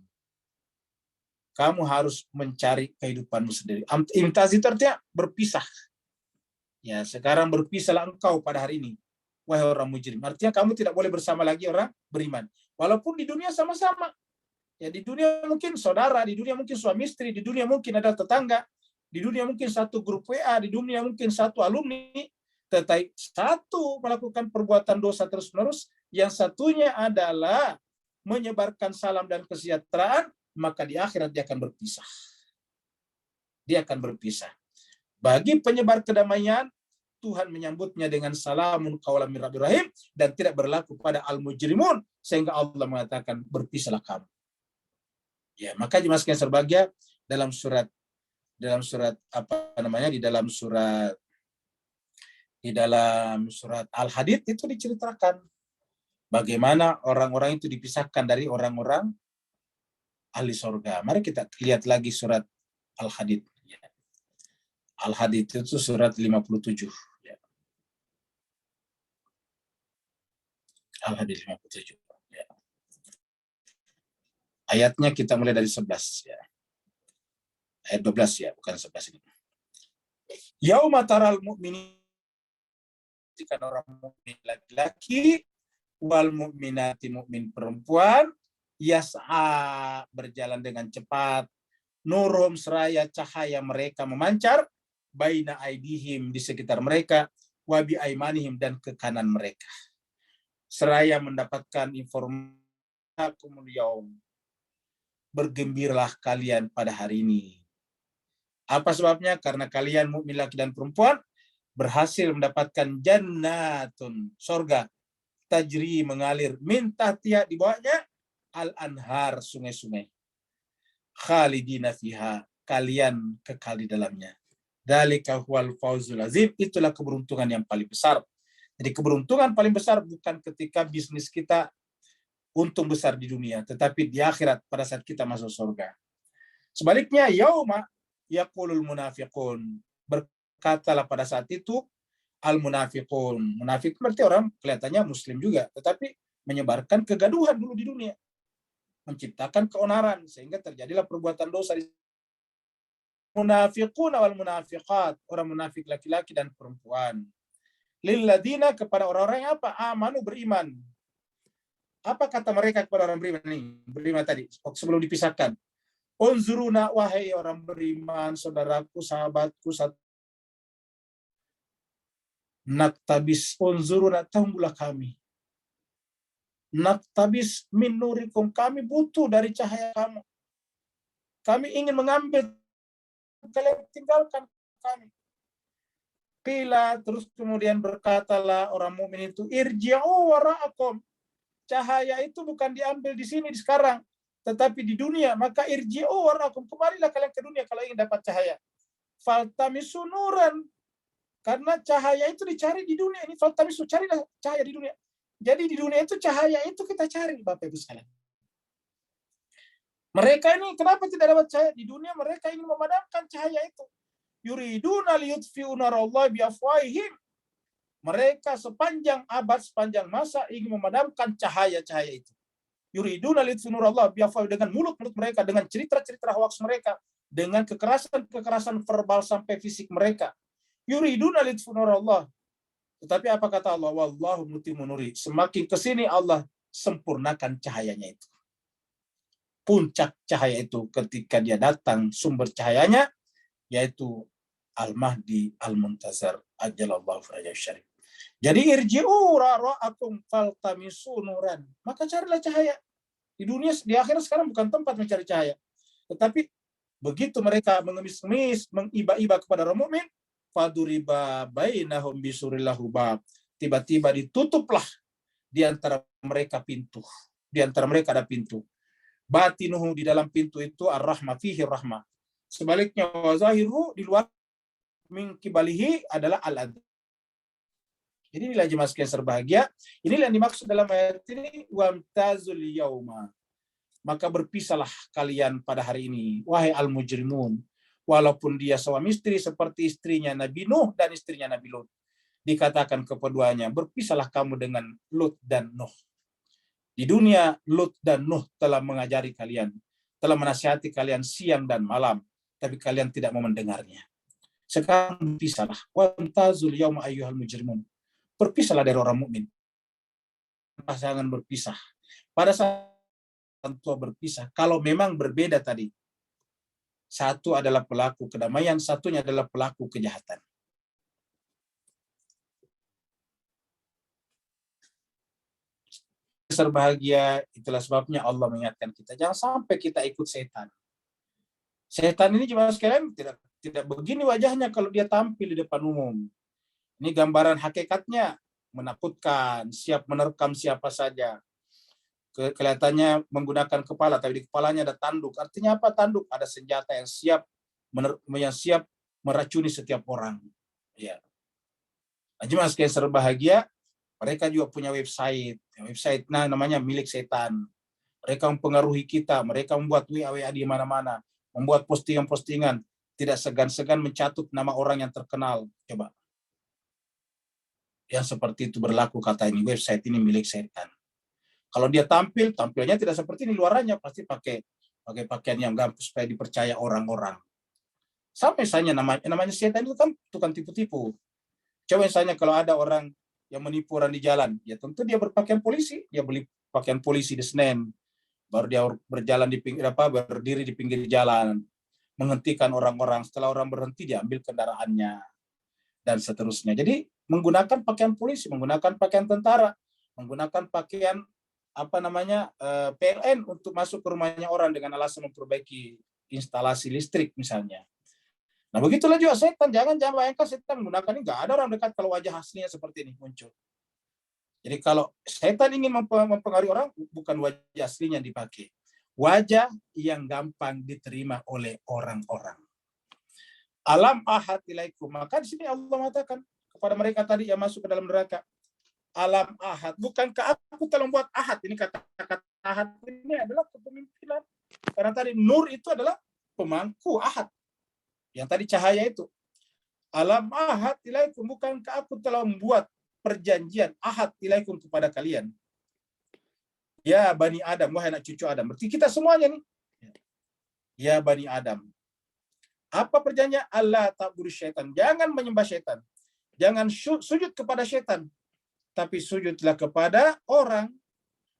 Kamu harus mencari kehidupanmu sendiri. Imtaz itu artinya berpisah. Ya, sekarang berpisahlah engkau pada hari ini, wahai orang mujrim. Artinya kamu tidak boleh bersama lagi orang beriman. Walaupun di dunia sama-sama. Ya, di dunia mungkin saudara, di dunia mungkin suami istri, di dunia mungkin ada tetangga, di dunia mungkin satu grup WA, di dunia mungkin satu alumni, tetapi satu melakukan perbuatan dosa terus-menerus, yang satunya adalah menyebarkan salam dan kesejahteraan, maka di akhirat dia akan berpisah. Dia akan berpisah. Bagi penyebar kedamaian, Tuhan menyambutnya dengan salamun qaulan mir rabbir rahim dan tidak berlaku pada al-mujrimun sehingga Allah mengatakan berpisahlah kamu. Ya, maka jemaah sekalian berbahagia dalam surat apa namanya di dalam surat Al-Hadid itu diceritakan bagaimana orang-orang itu dipisahkan dari orang-orang ahli surga. Mari kita lihat lagi surat Al-Hadid. Al-Hadid itu surat 57. Al-Hadid 57. Ya. Ayatnya kita mulai dari 11. Ya. Ayat 12 ya, bukan 11 ini. Yauma taral mu'minin, jika orang mukmin laki-laki, wal mu'minati mu'min perempuan, yas'a berjalan dengan cepat, nurum seraya cahaya mereka memancar, baina aidihim di sekitar mereka, wa bi aimanihim dan ke kanan mereka. Seraya mendapatkan informasi kumul yaum. Bergembiralah kalian pada hari ini. Apa sebabnya? Karena kalian mukmin laki dan perempuan berhasil mendapatkan jannatun, surga, tajri mengalir, min tahtiha di bawahnya al-anhar, sungai-sungai. Khalidina fiha, kalian kekal di dalamnya. Dzalika huwal fawzul azim, itulah keberuntungan yang paling besar. Jadi keberuntungan paling besar bukan ketika bisnis kita untung besar di dunia, tetapi di akhirat pada saat kita masuk surga. Sebaliknya, yauma yaqulul munafiqun, berkatalah pada saat itu al munafiqun. Munafik berarti orang kelihatannya muslim juga, tetapi menyebarkan kegaduhan dulu di dunia, menciptakan keonaran sehingga terjadilah perbuatan dosa. Munafiqun wal munafiqat, orang munafik laki-laki dan perempuan. Lilladina, kepada orang-orang yang apa? Amanu, beriman. Apa kata mereka kepada orang beriman ini? Beriman tadi, sebelum dipisahkan. Unzuruna, wahai orang beriman, saudaraku, sahabatku, naktabis, unzuruna, tunggulah kami. Naktabis min nurikum, kami butuh dari cahaya kamu. Kami ingin mengambil, kalian tinggalkan kami. Qila, terus kemudian berkatalah orang mukmin itu, irji'u wara'akum. Cahaya itu bukan diambil di sini, di sekarang, tetapi di dunia. Maka irji'u wara'akum, kembalilah kalian ke dunia kalau ingin dapat cahaya. Faltamisu nuran, karena cahaya itu dicari di dunia. Ini faltamisu, carilah cahaya di dunia. Jadi di dunia itu cahaya itu kita cari, Bapak Ibu sekalian. Mereka ini kenapa tidak dapat cahaya di dunia? Mereka ingin memadamkan cahaya itu. Yuriduna liyutfi'u narallahi biafwahihim. Mereka sepanjang abad, sepanjang masa ingin memadamkan cahaya-cahaya itu. Yuriduna liyutfi'u narallahi biafwahihim, dengan mulut-mulut mereka, dengan cerita-cerita hoaks mereka, dengan kekerasan-kekerasan verbal sampai fisik mereka. Yuriduna liyutfi'u narallahi. Tetapi apa kata Allah? Wallahu mutimmu nuri. Semakin kesini Allah sempurnakan cahayanya itu. Puncak cahaya itu ketika dia datang, sumber cahayanya yaitu Al-Mahdi Al-Muntazar ajalallahu farajah syarif. Jadi irji'u ra'akum faltamisu nuran. Maka carilah cahaya. Di dunia, di akhirat sekarang bukan tempat mencari cahaya. Tetapi begitu mereka mengemis-ngemis, mengiba-iba kepada orang mukmin, faduriba bainahum bisurillahu bab. Tiba-tiba ditutuplah di antara mereka pintu. Di antara mereka ada pintu. Batinuhu, di dalam pintu itu ar-rahmah, fihi rahmah. Sebaliknya wazahiru, di luar min kibalihi adalah al-adab. Jadi inilah jemaah sekalian berbahagia. Inilah yang dimaksud dalam ayat ini, wamtazul yauma. Maka berpisahlah kalian pada hari ini, wahai al-mujrimun. Walaupun dia suami istri seperti istrinya Nabi Nuh dan istrinya Nabi Lut. Dikatakan keduanya, berpisahlah kamu dengan Lut dan Nuh. Di dunia, Lut dan Nuh telah mengajari kalian, telah menasihati kalian siang dan malam, tapi kalian tidak mau mendengarnya. Sekarang berpisahlah. Wamtazul yauma ayyuhal mujrimun. Berpisahlah dari orang mukmin. Pasangan berpisah. Pada saat orang tua berpisah, kalau memang berbeda tadi. Satu adalah pelaku kedamaian, satunya adalah pelaku kejahatan. Berbahagia, itulah sebabnya Allah mengingatkan kita, jangan sampai kita ikut setan. Setan ini cuma sekalian tidak begini wajahnya kalau dia tampil di depan umum. Ini gambaran hakikatnya, menakutkan, siap menerkam siapa saja. Kelihatannya menggunakan kepala, tapi di kepalanya ada tanduk. Artinya apa tanduk? Ada senjata yang siap meracuni setiap orang. Ya. Jemaah sekalian berbahagia, mereka juga punya website. Website namanya milik setan. Mereka mempengaruhi kita, mereka membuat WA di mana-mana, membuat postingan-postingan, tidak segan-segan mencatut nama orang yang terkenal. Coba. Yang seperti itu berlaku, kata ini, website ini milik setan. Kalau dia tampilnya tidak seperti ini, luarannya pasti pakai pakaian yang gampang supaya dipercaya orang-orang. Sampai misalnya namanya setan itu kan tukang tipu-tipu. Coba misalnya kalau ada orang yang menipu orang di jalan, ya tentu dia berpakaian polisi, dia beli pakaian polisi di Senen, baru dia berjalan berdiri di pinggir jalan, menghentikan orang-orang. Setelah orang berhenti, dia ambil kendaraannya dan seterusnya. Jadi menggunakan pakaian polisi, menggunakan pakaian tentara, menggunakan pakaian PLN untuk masuk ke rumahnya orang dengan alasan memperbaiki instalasi listrik misalnya. Nah begitulah juga setan, jangan bayangkan setan menggunakan ini, nggak ada orang dekat kalau wajah aslinya seperti ini muncul. Jadi kalau setan ingin mempengaruhi orang, bukan wajah aslinya yang dipakai, wajah yang gampang diterima oleh orang-orang. Alam ahad ilaikum, maka di sini Allah mengatakan kepada mereka tadi yang masuk ke dalam neraka, alam ahad, bukankah aku telah membuat ahad? Ini kata-kata ahad ini adalah kepemimpinan. Karena tadi nur itu adalah pemangku ahad. Yang tadi cahaya itu. Alam ahad ilaikum, bukankah aku telah membuat perjanjian ahad ilaikum kepada kalian. Ya Bani Adam, wahai anak cucu Adam. Berarti kita semuanya nih. Ya Bani Adam. Apa perjanjian? Allah ta'budu syaitan. Jangan menyembah syaitan. Jangan sujud kepada syaitan. Tapi sujudlah kepada orang,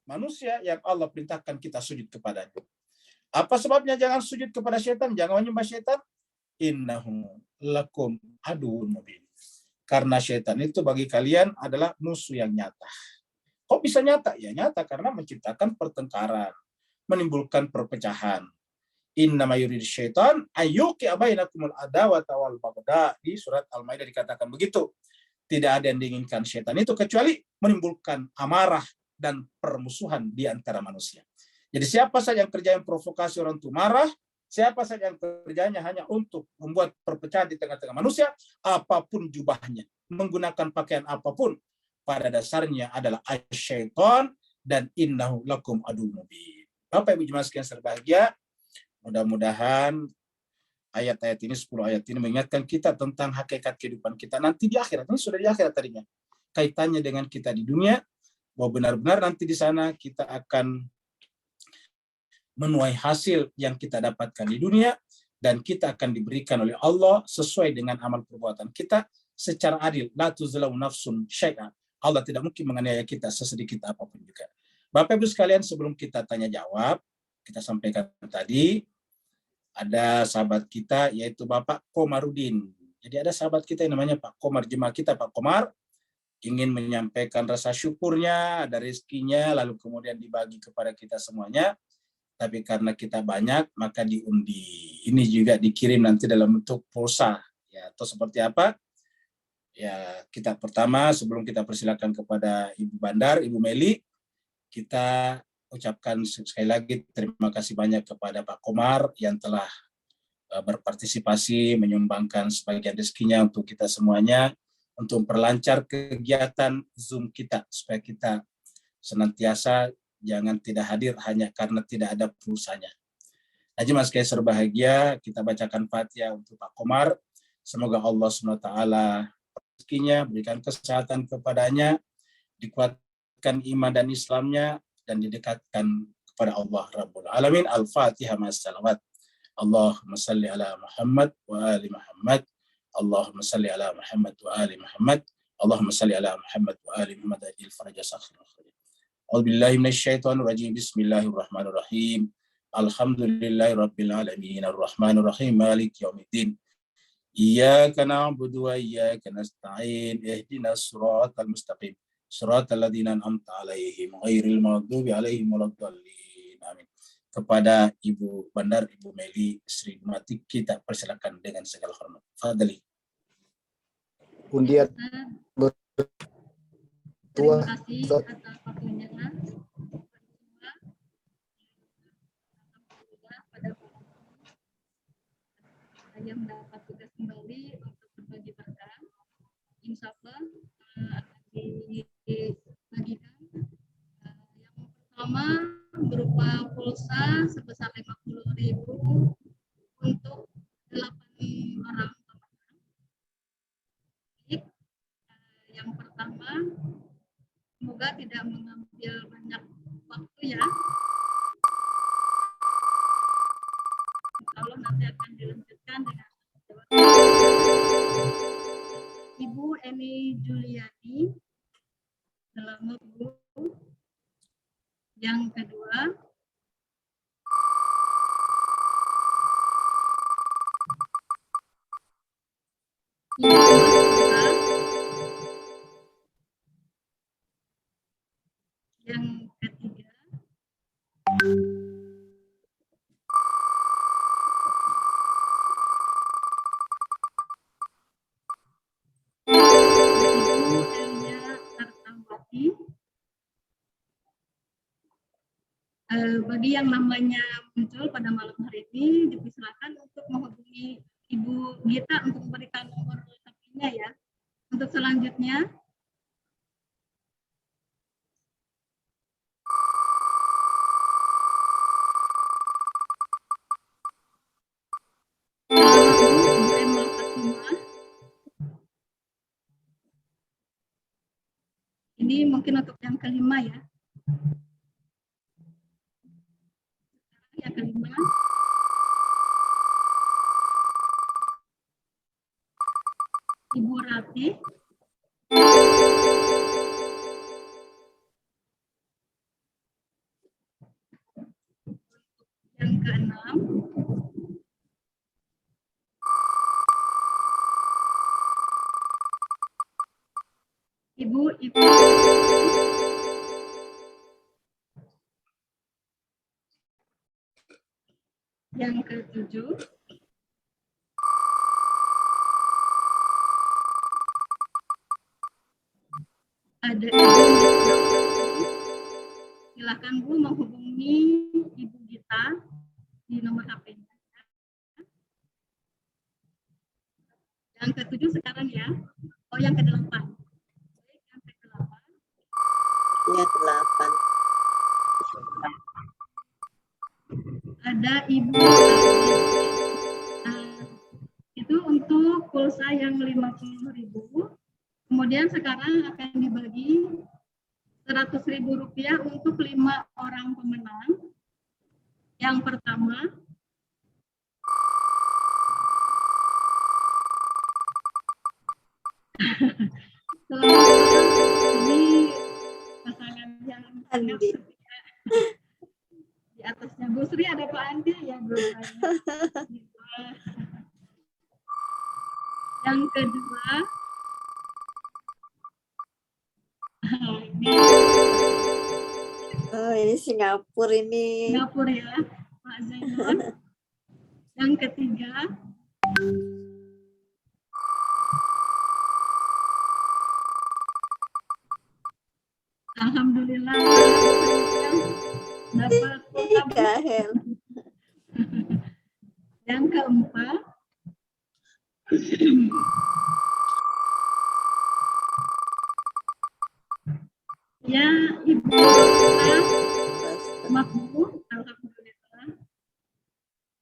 manusia yang Allah perintahkan kita sujud kepadanya. Apa sebabnya jangan sujud kepada syaitan, jangan menyembah syaitan? Innahu lakum aduun mubin. Karena syaitan itu bagi kalian adalah musuh yang nyata. Kok bisa nyata? Ya nyata karena menciptakan pertengkaran, menimbulkan perpecahan. Innama yuridu syaitan ayyuqi'a bainakumul adawata wal baghdha. Di surat Al-Maidah dikatakan begitu. Tidak ada yang diinginkan syaitan itu kecuali menimbulkan amarah dan permusuhan di antara manusia. Jadi siapa saja yang kerja yang provokasi orang itu marah, siapa saja yang kerjanya hanya untuk membuat perpecahan di tengah-tengah manusia, apapun jubahnya, menggunakan pakaian apapun, pada dasarnya adalah syaitan dan innahu lakum aduwwun mubin. Bapak Ibu jemaah sekalian berbahagia, mudah-mudahan ayat-ayat ini, 10 ayat ini mengingatkan kita tentang hakikat kehidupan kita nanti di akhirat. Ini sudah di akhirat tadinya. Kaitannya dengan kita di dunia, bahwa benar-benar nanti di sana kita akan menuai hasil yang kita dapatkan di dunia, dan kita akan diberikan oleh Allah sesuai dengan amal perbuatan kita secara adil. La tuzlamu nafsun syai'a. Allah tidak mungkin menganiaya kita sesedikit apapun juga. Bapak Ibu sekalian, sebelum kita tanya jawab, kita sampaikan tadi, ada sahabat kita yaitu Bapak Komarudin. Jadi ada sahabat kita yang namanya Pak Komar, jemaah kita Pak Komar, ingin menyampaikan rasa syukurnya, ada rezekinya, lalu kemudian dibagi kepada kita semuanya. Tapi karena kita banyak, maka diundi. Ini juga dikirim nanti dalam bentuk pulsa. Ya, atau seperti apa? Ya, kita pertama sebelum kita persilakan kepada Ibu Bandar, Ibu Meli, kita ucapkan sekali lagi terima kasih banyak kepada Pak Komar yang telah berpartisipasi menyumbangkan sebagian rezekinya untuk kita semuanya untuk memperlancar kegiatan Zoom kita supaya kita senantiasa jangan tidak hadir hanya karena tidak ada pulsanya. Nah, jemaah sekalian berbahagia, kita bacakan Fatihah untuk Pak Komar. Semoga Allah SWT rezekinya, berikan kesehatan kepadanya, dikuatkan iman dan Islamnya, dan didekatkan kepada Allah Rabbul Alamin. Al-Fatihah ma'as-salawat. Allahumma salli ala Muhammad wa ali Muhammad. Allahumma salli ala Muhammad wa ali Muhammad. Allahumma salli ala Muhammad wa ali Muhammad. Ajil faraja sakhir. A'udzubillahi minasyaitonir rajim. Bismillahirrahmanirrahim. Alhamdulillahi rabbil alamin. Arrahmanir rahim. Maliki yaumiddin. Iyyaka na'budu wa iyyaka nasta'in. Ihdinas siratal mustaqim. Shiratal ladzina an'amta 'alaihim ghairil maghdubi 'alaihim waladdallin. Amin. Kepada Ibu Bandar, Ibu Meli Sri Mati, kita persilakan dengan segala hormat. Fadli. Undian Terima kasih atas waktunya. Pada saya mendapat tugas kembali untuk berbagi berkah. Insya Allah akan dibagikan. Yang pertama berupa pulsa sebesar 50.000 untuk 8 orang pemenang. Yang pertama, semoga tidak mengambil banyak waktu ya. Kalau nanti akan dilanjutkan dengan Ibu Eni Juliani Selamat Bu. Yang kedua, Ibu Masura. Yang ketiga, Bagi yang namanya muncul pada malam hari ini, dipersilakan untuk menghubungi Ibu Gita untuk memberikan nomor HP-nya ya. Untuk selanjutnya, ini mungkin untuk yang kelima ya. Yang kelima, Ibu Rati. Yang keenam, Ibu. Yang ketujuh, ada Ibu. Silakan Bu menghubungi Ibu Gita di nomor HP-nya. Yang ketujuh sekarang ya. Oh, yang kedelapan. Yang kedelapan. Yang 8. Ada Ibu. Itu untuk pulsa yang 50.000. Kemudian sekarang akan dibagi 100.000 rupiah untuk 5 orang pemenang. Yang pertama, ini pasangan yang Andi. di atasnya Bu Sri ada Pak Andi ya Bu. Yang kedua, ini Singapura ini. Singapura ya Pak Zainul. Yang ketiga, alhamdulillah dapat Kahel. Yang keempat, ya Ibu Makbu, alhamdulillah.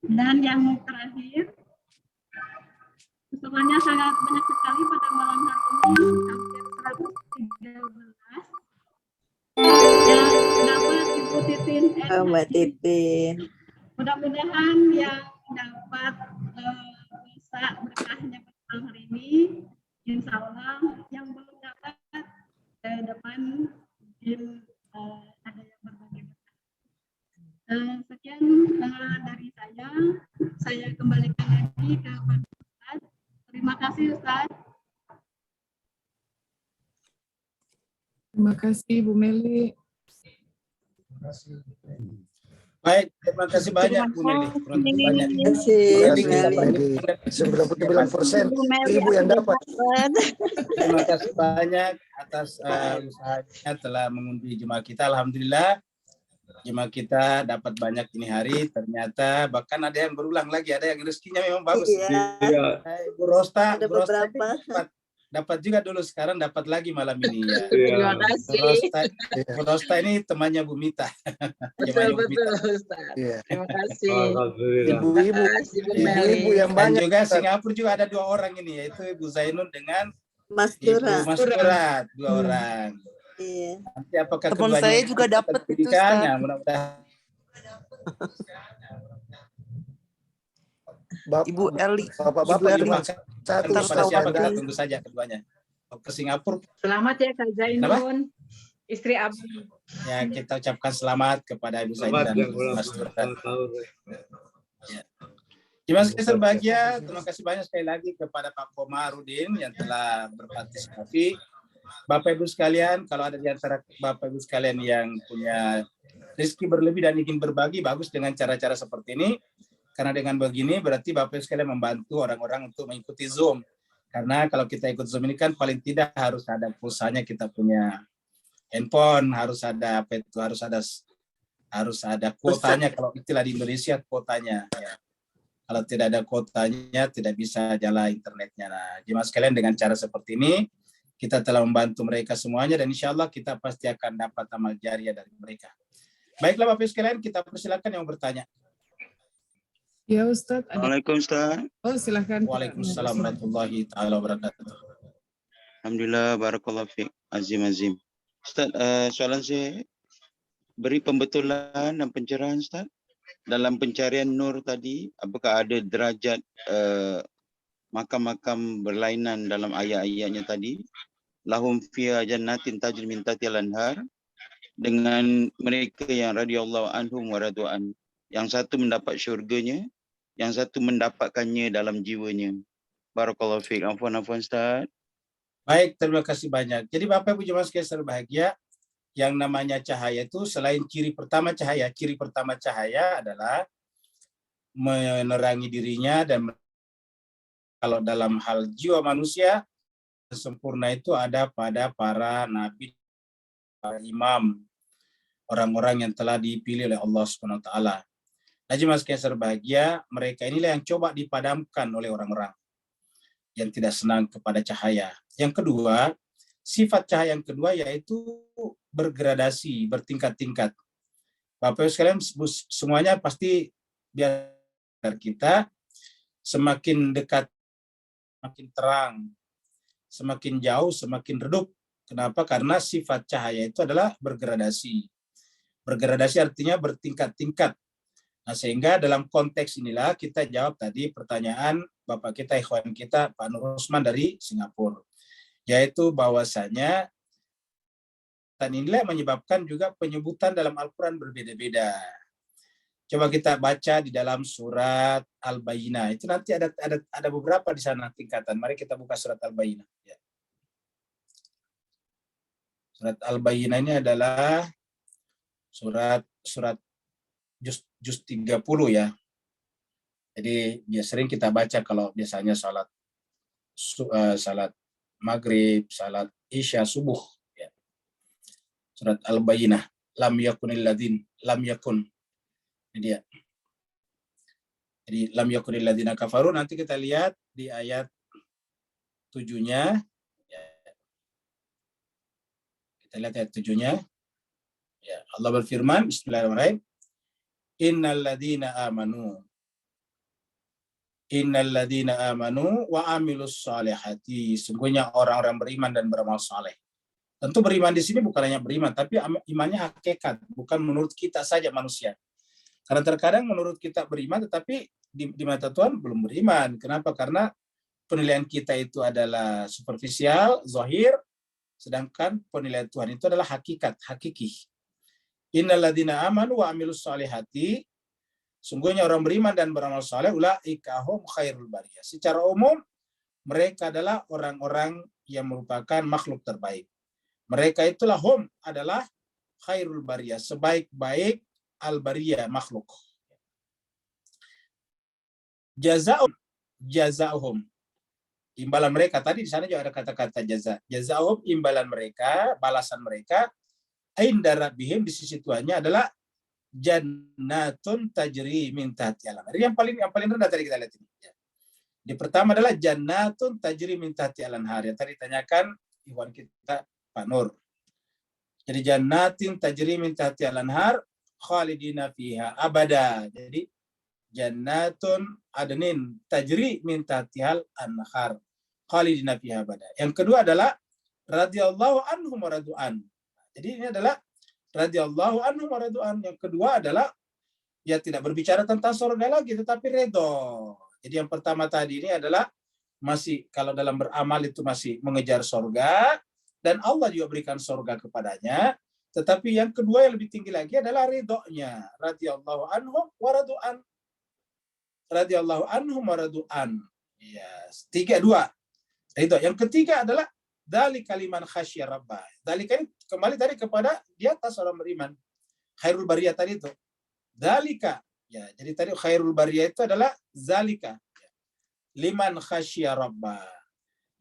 Dan yang terakhir, semuanya sangat banyak sekali pada malam hari ini, hampir 113. Yang dapat Ibu Titin. Mbak Titin. Mudah-mudahan yang dapat bisa berkahnya pada malam hari ini, insya Allah yang belum dapat depan mungkin ada yang berbagi berkah. Sekian dari saya kembalikan lagi ke Pak Ustaz. Terima kasih Ustaz. Terima kasih Bu Meli. Baik, terima kasih banyak Bu Meli. Terima kasih banyak. Terima kasih. 99% Ibu yang dapat. Terima kasih banyak atas usahanya telah mengundi jemaah kita. Alhamdulillah jemaah kita dapat banyak ini hari. Ternyata bahkan ada yang berulang lagi, ada yang rezekinya memang bagus. Iya. Bu Rosta, Ada Bu Rosta beberapa. dapat juga dulu, sekarang dapat lagi malam ini ya. Terima kasih. Bu Rosta ini temannya Bu Mita. Betul Ustaz. Iya. Terima kasih. Ibu-ibu, Terima kasih, Bu Meli. ibu-ibu yang Dan banyak. juga Singapura juga ada 2 orang ini, yaitu Ibu Zainun dengan Mas Ibu Tura. Mas Turat, 2 orang. Iya. Nanti apakah Teman keduanya saya juga dapat itu, pendidikan? Ustaz. Nah, mudah-mudahan Ibu Eli. Bapak-bapak Ibu cuma Eli. satu kepada setahu siapa kita Anda. tunggu saja keduanya. Ke Singapura Selamat ya Kak Zainun, istri Abang. ya, kita ucapkan selamat kepada Ibu Zainun dan Mas Turat. Ya. Jemaah sekalian berbahagia, terima kasih banyak sekali lagi kepada Pak Komarudin yang telah berpartisipasi. Bapak Ibu sekalian, kalau ada di antara Bapak Ibu sekalian yang punya rezeki berlebih dan ingin berbagi, bagus dengan cara-cara seperti ini. Karena dengan begini berarti Bapak Ibu sekalian membantu orang-orang untuk mengikuti Zoom. Karena kalau kita ikut Zoom ini kan paling tidak harus ada pulsanya, kita punya handphone, harus ada apa itu, harus ada Harus ada kuotanya, kalau istilah di Indonesia kuotanya. Ya. Kalau tidak ada kuotanya, tidak bisa jalan internetnya. Nah, jemaah sekalian, dengan cara seperti ini, kita telah membantu mereka semuanya, dan insya Allah kita pasti akan dapat amal jariah dari mereka. Baiklah Bapak sekalian, kita persilakan yang bertanya. Ya Ustadz, ada. Assalamualaikum Ustaz. Oh silahkan. Waalaikumsalam warahmatullahi taala wabarakatuh. Alhamdulillah, barakallahu fiik. Azim. Ustaz, soalan saya, beri pembetulan dan pencerahan Ustaz. Dalam pencarian nur tadi, apakah ada derajat makam-makam berlainan dalam ayat-ayatnya tadi? Lahum fiha jannatin tajri min tahtiha al-anhar, dengan mereka yang radhiyallahu anhum wa radu'an. Yang satu mendapat syurganya, yang satu mendapatkannya dalam jiwanya. Barakallahu fiik. Afwan Ustaz. Baik, terima kasih banyak. Jadi Bapak Ibu jemaah sekalian berbahagia, yang namanya cahaya itu selain ciri pertama cahaya adalah menerangi dirinya, dan kalau dalam hal jiwa manusia sempurna itu ada pada para nabi, para imam, orang-orang yang telah dipilih oleh Allah Subhanahu wa taala. Nah, jemaah sekalian berbahagia, mereka inilah yang coba dipadamkan oleh orang-orang yang tidak senang kepada cahaya. Yang kedua, sifat cahaya yang kedua yaitu bergradasi, bertingkat-tingkat. Bapak Ibu sekalian, semuanya pasti biar kita semakin dekat, semakin terang, semakin jauh, semakin redup. Kenapa? Karena sifat cahaya itu adalah bergradasi. Bergradasi artinya bertingkat-tingkat. Nah, sehingga dalam konteks inilah kita jawab tadi pertanyaan Bapak kita, ikhwan kita, Pak Nur Usman dari Singapura. Yaitu bahwasanya dan inilah yang menyebabkan juga penyebutan dalam Al-Quran berbeda-beda. Coba kita baca di dalam surat Al-Bayyinah. Itu nanti ada beberapa di sana tingkatan. Mari kita buka surat Al-Bayyinah. Ya. Surat Al-Bayyinah ini adalah surat juz 30 ya. Jadi sering kita baca kalau biasanya salat maghrib, salat isya, subuh. Ya. Surat Al-Bayyinah. Lam yakun. Ini dia. Jadi lam yakunil ladzina kafaru, nanti kita lihat di ayat 7-nya. Ya. Kita lihat ayat 7-nya. Ya, Allah berfirman, bismillahirrahmanirrahim. Innal ladzina amanu wa amilus salihati. Sungguhnya orang-orang beriman dan beramal saleh. Tentu beriman di sini bukan hanya beriman, tapi imannya hakikat, bukan menurut kita saja manusia. Karena terkadang menurut kita beriman, tetapi di mata Tuhan belum beriman. Kenapa? Karena penilaian kita itu adalah superficial, zahir, sedangkan penilaian Tuhan itu adalah hakikat, hakiki. Innal ladzina amanu wa amilus salihati. Sungguhnya orang beriman dan beramal saleh, ulaika hum khairul bariyah. Secara umum, mereka adalah orang-orang yang merupakan makhluk terbaik. Mereka itulah hum adalah khairul bariyah, sebaik-baik al-bariyah, makhluk. Jazaohum. Imbalan mereka, tadi di sana juga ada kata-kata jaza. Jazaohum, imbalan mereka, balasan mereka, inda rabbihim, di sisi Tuhannya adalah jannatun tajri min tahtiha al-anhar. Yang paling rendah tadi kita lihat ini. Di pertama adalah jannatun tajri min tahtiha al-anhar. Yang tadi tanyakan ikhwan kita Pak Nur. Jadi jannatin tajri min tahtiha al-anhar khalidina fiha abada. Jadi jannatun adnin tajri min tahtiha al-anhar khalidina fiha abada. Yang kedua adalah radhiyallahu anhum wa radu'an. Jadi ini adalah radhiyallahu anhum wa radu'an. Yang kedua adalah ya tidak berbicara tentang surga lagi, tetapi redho. Jadi yang pertama tadi ini adalah masih kalau dalam beramal itu masih mengejar surga, dan Allah juga berikan surga kepadanya. Tetapi yang kedua yang lebih tinggi lagi adalah ridhonya. Radhiyallahu anhum wa radu'an. Radhiyallahu anhum wa radu'an. Yes. 3, 2. Ridho. Yang ketiga adalah dzalika liman khasyya rabbah. Dzalika ini kembali tadi kepada di atas orang beriman. Khairul bariyah tadi itu. Dzalika. Ya, jadi tadi khairul bariyah itu adalah zalika. Liman khasyya rabbah.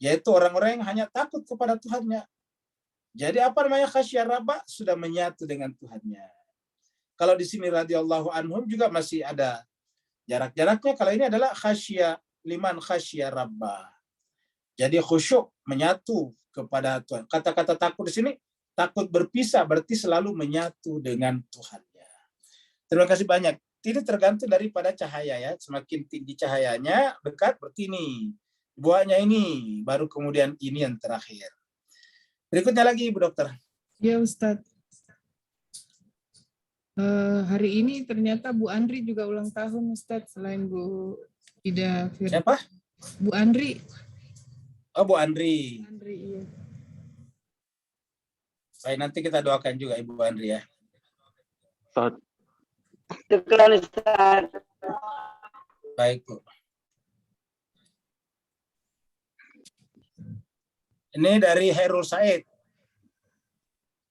Yaitu orang-orang yang hanya takut kepada Tuhannya. Jadi apa namanya khasyya rabbah? Sudah menyatu dengan Tuhannya. Kalau di sini radhiyallahu anhum juga masih ada jarak-jaraknya. Kalau ini adalah khasyia, liman khasyia rabbah. Jadi khusyuk, menyatu kepada Tuhan. Kata-kata takut di sini, takut berpisah berarti selalu menyatu dengan Tuhannya. Terima kasih banyak. Ini tergantung daripada cahaya ya. Semakin tinggi cahayanya, dekat berarti ini. Buahnya ini, baru kemudian ini yang terakhir. Berikutnya lagi Ibu Dokter. Ya Ustadz. Hari ini ternyata Bu Andri juga ulang tahun Ustadz, selain Bu Ida Fir. Siapa? Bu Andri. Oh, Bu Andri. Andri, iya. Baik, nanti kita doakan juga Ibu Andri ya. Syukran Ustaz. Baik, Bu. Ini dari Herul Said.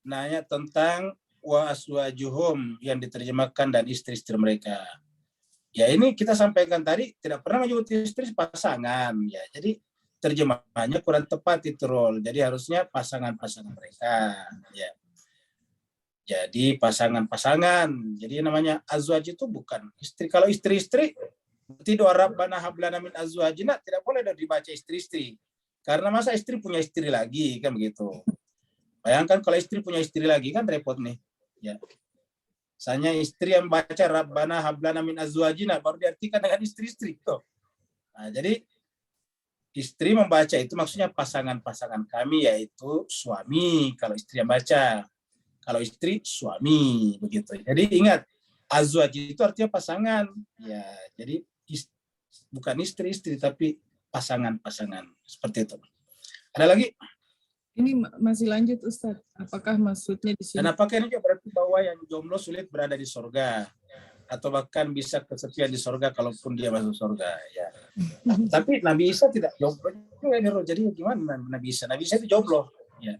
Nanya tentang wa aswajuhum yang diterjemahkan dan istri-istri mereka. Ya ini kita sampaikan tadi tidak pernah menyebut istri pasangan ya. Jadi terjemahannya kurang tepat itu Rol. Jadi harusnya pasangan-pasangan mereka ya. Jadi pasangan-pasangan. Jadi namanya azwaj itu bukan istri. Kalau istri-istri berarti doa Rabbana hablana min azwajina tidak boleh dibaca istri-istri. Karena masa istri punya istri lagi kan begitu. Bayangkan kalau istri punya istri lagi kan repot nih. Ya. Misalnya istri yang baca Rabbana hablana min azwajina baru diartikan dengan istri-istri tuh. Nah, jadi istri membaca itu maksudnya pasangan-pasangan kami yaitu suami kalau istri yang baca. Kalau istri suami begitu. Jadi ingat azwaj itu artinya pasangan. Ya, jadi bukan istri-istri tapi pasangan-pasangan seperti itu. Ada lagi? Ini masih lanjut Ustadz. Apakah maksudnya di sini? Dan apakah ini juga berarti bahwa yang jomblo sulit berada di surga atau bahkan bisa kesepian di surga kalaupun dia masuk surga ya. Tapi Nabi Isa tidak jomblo juga ini. Jadi gimana Nabi Isa? Nabi Isa itu jomblo ya.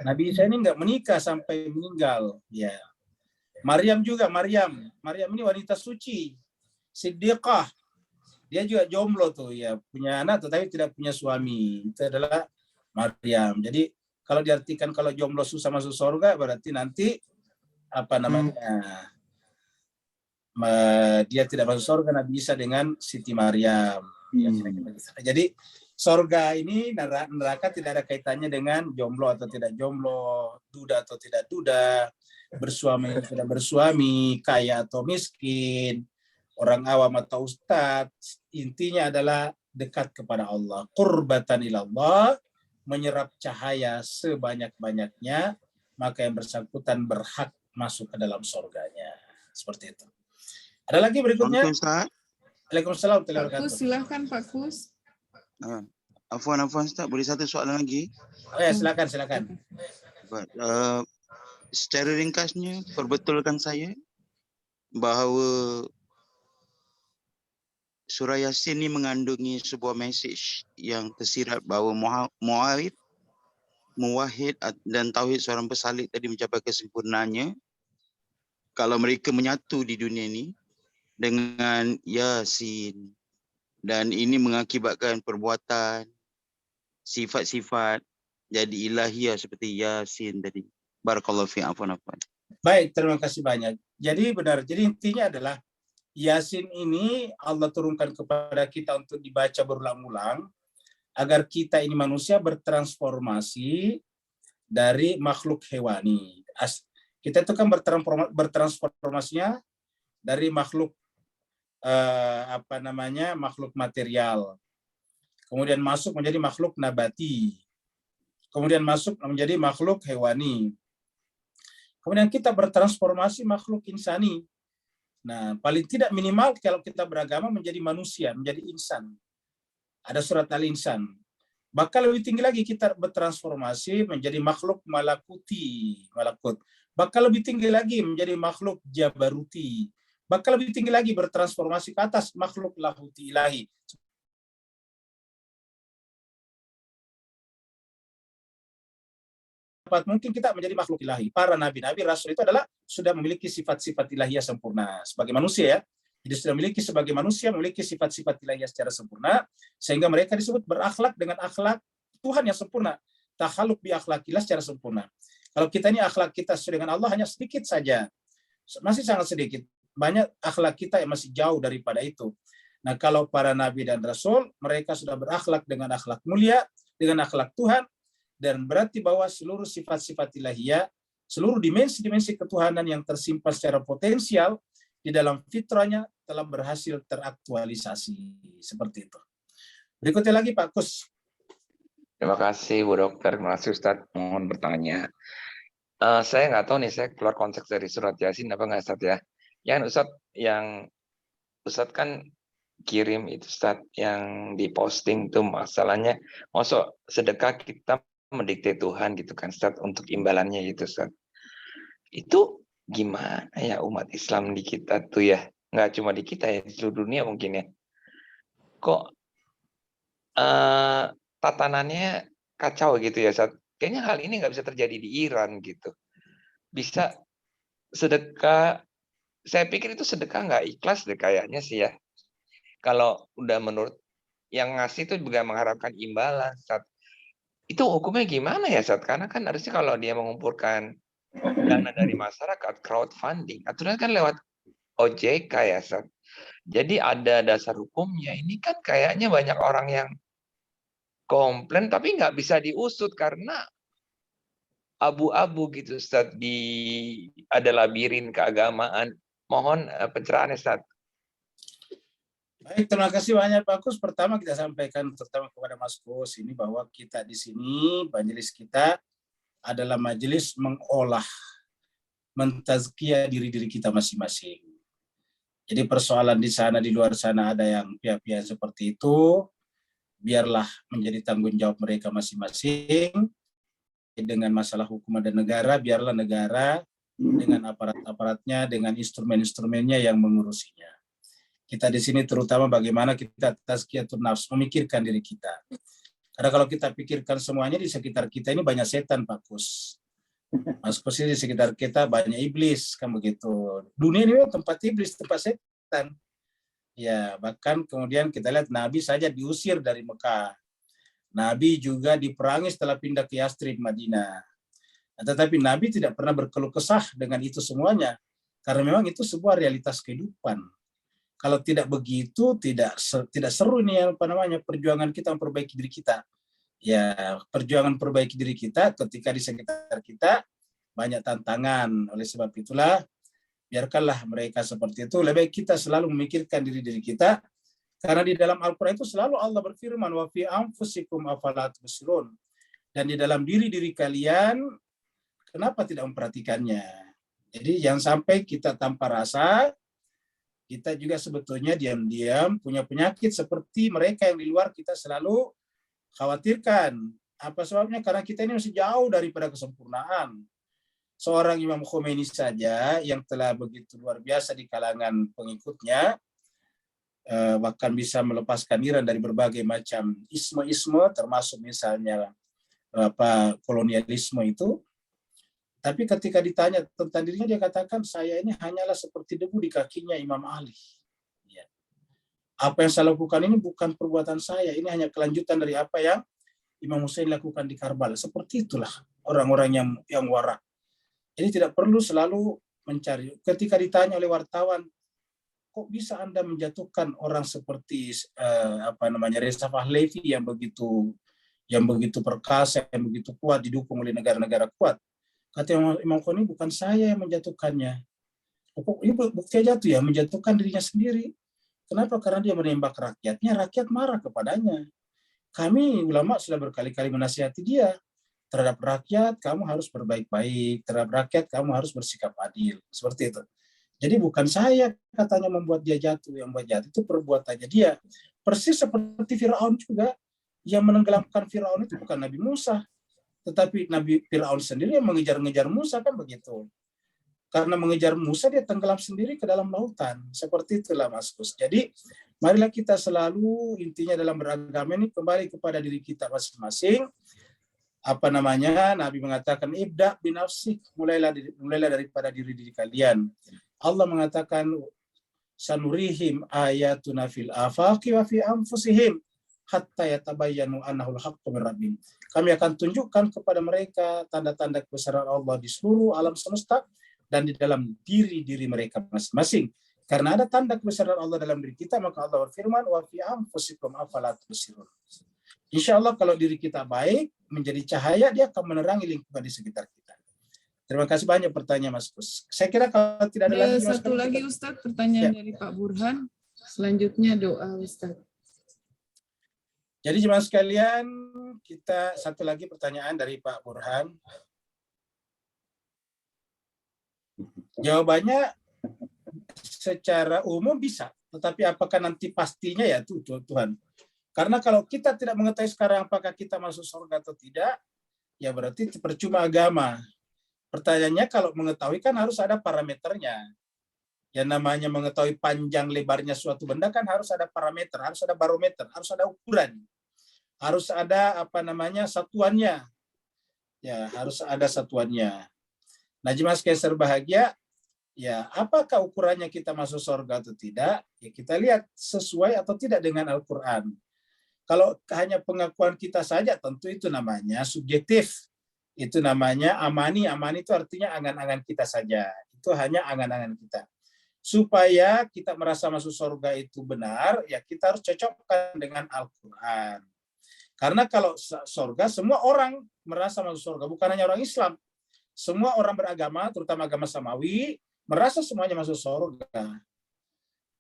Nabi Isa ini enggak menikah sampai meninggal ya. Maryam juga Maryam ini wanita suci, siddiqah. Dia juga jomblo tuh ya, punya anak tetapi tidak punya suami. Itu adalah Maryam. Jadi kalau diartikan kalau jomblo susah masuk surga berarti nanti apa namanya dia tidak masuk surga Nabi Isa dengan Siti Maryam. Jadi surga ini neraka tidak ada kaitannya dengan jomblo atau tidak jomblo, duda atau tidak duda, bersuami atau tidak bersuami, kaya atau miskin, orang awam atau ustadz. Intinya adalah dekat kepada Allah. Qurbatan ilallah, menyerap cahaya sebanyak-banyaknya, maka yang bersangkutan berhak masuk ke dalam surganya. Seperti itu. Ada lagi berikutnya? Waalaikumsalam. Pak Kus, silahkan Pak Kus. Afwan Ustaz, boleh satu soalan lagi? Oh ya, silakan. Secara ringkasnya, perbetulkan saya bahawa surah Yasin ini mengandungi sebuah mesej yang tersirat bahawa muwahhid dan tauhid seorang pesalih tadi mencapai kesempurnaannya kalau mereka menyatu di dunia ini dengan Yasin, dan ini mengakibatkan perbuatan sifat-sifat jadi ilahiyah seperti Yasin tadi. Barakallahu fi afwan. Baik, terima kasih banyak. Jadi benar. Jadi intinya adalah Yasin ini Allah turunkan kepada kita untuk dibaca berulang-ulang agar kita ini manusia bertransformasi dari makhluk hewani. Kita itu kan bertransformasinya dari makhluk makhluk material. Kemudian masuk menjadi makhluk nabati. Kemudian masuk menjadi makhluk hewani. Kemudian kita bertransformasi makhluk insani. Nah, paling tidak minimal kalau kita beragama menjadi manusia, menjadi insan. Ada surat Al-Insan. Bahkan lebih tinggi lagi kita bertransformasi menjadi makhluk malakut. Bahkan lebih tinggi lagi menjadi makhluk jabaruti. Bahkan lebih tinggi lagi bertransformasi ke atas makhluk lahuti ilahi. Mungkin kita menjadi makhluk ilahi. Para nabi-nabi, rasul itu adalah sudah memiliki sifat-sifat ilahiyah sempurna sebagai manusia ya. Jadi sudah memiliki sebagai manusia memiliki sifat-sifat ilahiyah secara sempurna sehingga mereka disebut berakhlak dengan akhlak Tuhan yang sempurna. Takhaluk bi akhlakillah secara sempurna. Kalau kita ini akhlak kita sesuai dengan Allah hanya sedikit saja. masih sangat sedikit. Banyak akhlak kita yang masih jauh daripada itu. Nah, kalau para nabi dan rasul, mereka sudah berakhlak dengan akhlak mulia, dengan akhlak Tuhan, dan berarti bahwa seluruh sifat-sifat ilahiyah, seluruh dimensi-dimensi ketuhanan yang tersimpan secara potensial di dalam fitrahnya telah berhasil teraktualisasi. Seperti itu. Berikutnya lagi Pak Kus. Terima kasih Bu Dokter, terima kasih Ustadz. Mohon bertanya. Saya nggak tahu nih, saya keluar konteks dari surat Yasin apa nggak Ustadz ya. Yang Ustadz kan kirim itu Ustadz, yang diposting tuh masalahnya, maksud sedekah kita mendikte Tuhan gitu kan Ustadz, untuk imbalannya gitu Ustadz. Itu gimana ya umat Islam di kita tuh ya, nggak cuma di kita ya, di seluruh dunia mungkin ya. Kok tatanannya kacau gitu ya Ustadz. Kayaknya hal ini nggak bisa terjadi di Iran gitu. Bisa sedekah, saya pikir itu sedekah nggak ikhlas deh kayaknya sih ya. Kalau udah menurut yang ngasih itu juga mengharapkan imbalan, Ustaz. Itu hukumnya gimana ya, Ustaz? Karena kan harusnya kalau dia mengumpulkan dana dari masyarakat, crowdfunding, aturan kan lewat OJK ya, Ustaz. Jadi ada dasar hukumnya. Ini kan kayaknya banyak orang yang komplain tapi nggak bisa diusut karena abu-abu gitu, Ustaz. Ada labirin keagamaan. Mohon pencerahan, Ustaz. Baik, terima kasih banyak Pak Kus. Pertama kita sampaikan terutama kepada Mas Kus ini bahwa kita di sini, majelis kita adalah majelis mengolah, mentazkiyah diri-diri kita masing-masing. Jadi persoalan di sana, di luar sana ada yang pihak-pihak seperti itu, biarlah menjadi tanggung jawab mereka masing-masing. Dengan masalah hukum dan negara, biarlah negara dengan aparat-aparatnya, dengan instrumen-instrumennya yang mengurusinya. Kita di sini terutama bagaimana kita tazkiyatun nafs, memikirkan diri kita. Karena kalau kita pikirkan semuanya di sekitar kita ini banyak setan, Pak Kus. Mas Kus ini di sekitar kita banyak iblis, kan begitu. Dunia ini tempat iblis, tempat setan. Ya, bahkan kemudian kita lihat Nabi saja diusir dari Mekah. Nabi juga diperangi setelah pindah ke Yathrib, Madinah. Tetapi Nabi tidak pernah berkeluh kesah dengan itu semuanya. Karena memang itu sebuah realitas kehidupan. Kalau tidak begitu, tidak seru ini perjuangan kita memperbaiki diri kita. Ya, perjuangan perbaiki diri kita ketika di sekitar kita banyak tantangan. Oleh sebab itulah, biarkanlah mereka seperti itu. Lebih baik kita selalu memikirkan diri kita. Karena di dalam Al-Quran itu selalu Allah berfirman, wa fi anfusikum afala tubsirun. Dan di dalam diri-diri kalian, kenapa tidak memperhatikannya? Jadi jangan sampai kita tanpa rasa, kita juga sebetulnya diam-diam punya penyakit seperti mereka yang di luar kita selalu khawatirkan. Apa sebabnya? Karena kita ini masih jauh daripada kesempurnaan. Seorang Imam Khomeini saja yang telah begitu luar biasa di kalangan pengikutnya, bahkan bisa melepaskan Iran dari berbagai macam isme-isme, termasuk misalnya kolonialisme itu. Tapi ketika ditanya tentang dirinya, dia katakan, saya ini hanyalah seperti debu di kakinya Imam Ali. Ya. Apa yang saya lakukan ini bukan perbuatan saya, ini hanya kelanjutan dari apa yang Imam Hussein lakukan di Karbala. Seperti itulah orang-orang yang warak. Jadi tidak perlu selalu mencari. Ketika ditanya oleh wartawan, kok bisa Anda menjatuhkan orang seperti Reza Pahlavi yang begitu perkasa, yang begitu kuat, didukung oleh negara-negara kuat? Kata Imam Khomeini, bukan saya yang menjatuhkannya. Ini buktinya jatuh ya, menjatuhkan dirinya sendiri. Kenapa? Karena dia menembak rakyatnya, rakyat marah kepadanya. Kami ulama sudah berkali-kali menasihati dia. Terhadap rakyat, kamu harus berbaik-baik. Terhadap rakyat, kamu harus bersikap adil. Seperti itu. Jadi bukan saya katanya membuat dia jatuh, yang membuat jatuh itu perbuatannya dia. Persis seperti Firaun juga. Yang menenggelamkan Firaun itu bukan Nabi Musa. Tetapi Nabi Firaun sendiri yang mengejar-ngejar Musa, kan begitu. Karena mengejar Musa, dia tenggelam sendiri ke dalam lautan. Seperti itulah Mas Kus. Jadi marilah kita selalu intinya dalam beragama ini kembali kepada diri kita masing-masing. Nabi mengatakan ibda binafsik, mulailah daripada diri kalian. Allah mengatakan sanurihim ayatuna fil afaqi wa fi anfusihim hatta yatabayyanu annahul haqqu min rabbihim. Kami akan tunjukkan kepada mereka tanda-tanda kebesaran Allah di seluruh alam semesta dan di dalam diri-diri mereka masing-masing. Karena ada tanda kebesaran Allah dalam diri kita, maka Allah berfirman, wa fi anfusikum afala tubsirun. Insya Allah kalau diri kita baik, menjadi cahaya, dia akan menerangi lingkungan di sekitar kita. Terima kasih banyak pertanyaan Mas Kus. Saya kira kalau tidak ada lagi, Satu lagi Ustadz, pertanyaan dari Pak Burhan. Selanjutnya doa Ustadz. Jadi jemaah sekalian, kita satu lagi pertanyaan dari Pak Burhan. Jawabannya secara umum bisa, tetapi apakah nanti pastinya ya Tuhan. Karena kalau kita tidak mengetahui sekarang apakah kita masuk surga atau tidak, ya berarti percuma agama. Pertanyaannya kalau mengetahui kan harus ada parameternya. Yang namanya mengetahui panjang lebarnya suatu benda kan harus ada parameter, harus ada barometer, harus ada ukuran. Harus ada satuannya. Ya, harus ada satuannya. Nah, jemaah sekalian berbahagia, ya apakah ukurannya kita masuk surga atau tidak? Ya kita lihat sesuai atau tidak dengan Al-Qur'an. Kalau hanya pengakuan kita saja tentu itu namanya subjektif. Itu namanya amani. Amani itu artinya angan-angan kita saja. Itu hanya angan-angan kita. Supaya kita merasa masuk surga itu benar, ya kita harus cocokkan dengan Al-Quran. Karena kalau surga, semua orang merasa masuk surga, bukan hanya orang Islam. Semua orang beragama, terutama agama Samawi, merasa semuanya masuk surga.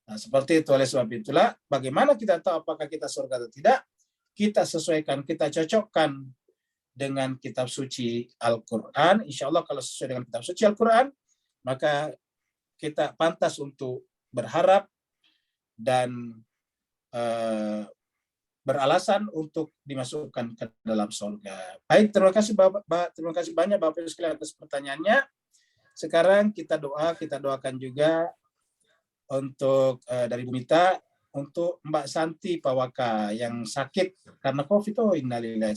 Nah, seperti itu. Oleh sebab itulah, bagaimana kita tahu apakah kita surga atau tidak? Kita sesuaikan, kita cocokkan dengan kitab suci Al-Quran. Insya Allah kalau sesuai dengan kitab suci Al-Quran, maka kita pantas untuk berharap dan beralasan untuk dimasukkan ke dalam surga. Baik, terima kasih banyak Bapak Ibu sekalian atas pertanyaannya. Sekarang kita doakan juga untuk dari Bu Mita, untuk Mbak Santi Pawaka yang sakit karena COVID. Oh, innalillahi.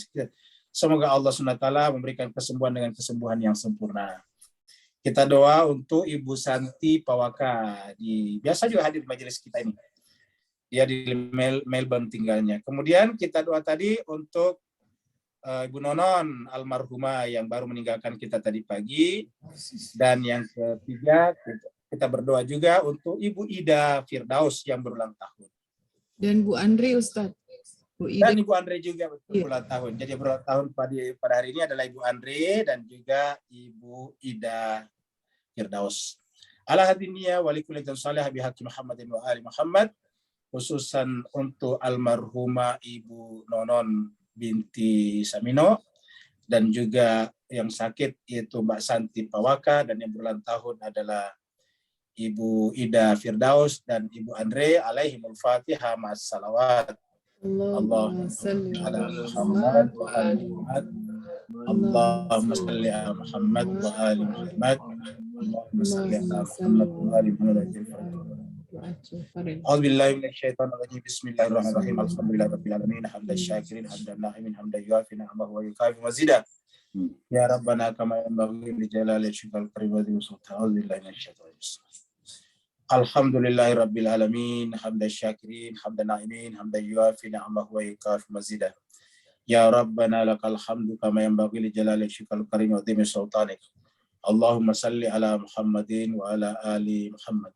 Semoga Allah SWT memberikan kesembuhan dengan kesembuhan yang sempurna. Kita doa untuk Ibu Santi Pawaka. Biasa juga hadir di majelis kita ini. Dia di Melbourne tinggalnya. Kemudian kita doa tadi untuk Ibu Nonon almarhumah yang baru meninggalkan kita tadi pagi. Dan yang ketiga, kita berdoa juga untuk Ibu Ida Firdaus yang berulang tahun. Dan Bu Andri Ustadz. Dan Ibu Andre juga berulang tahun. Jadi berulang tahun pada hari ini adalah Ibu Andre dan juga Ibu Ida Firdaus. Ala hadiniya walikulitan salih bihaqi Muhammadin wa ali Muhammad. Khususan untuk almarhumah Ibu Nonon binti Samino. Dan juga yang sakit yaitu Mbak Santi Pawaka. Dan yang berulang tahun adalah Ibu Ida Firdaus dan Ibu Andre alaihimul fatihah ma'as salawat. Allahumma salli ala Muhammad wa ali Muhammad. Allahumma salli ala Muhammad wa ali Muhammad. Allahumma salli ala Muhammad wa ali Muhammad. A'udzu billahi minasyaitonir rajim. Bismillahirrahmanirrahim. Alhamdulillahirabbil alamin. Hamdan syakirin, hamdan na'imin, hamdan yuafi ni'amahu wa yukafi mazidah. Ya Rabbana kama yanbaghi li jalali wajhikal karim wa sultan. A'udzu billahi minasyaitonir rajim. Alhamdulillahirabbil alamin, hamdan syakirin, hamdan na'imin, hamdan yuafi ni'amahu wa yukafi mazidah. Ya Rabbana lakal hamdu kama yanbaghi li jalali wajhikal karim wa sultanik. Allahumma salli ala Muhammadin wa ala ali Muhammad.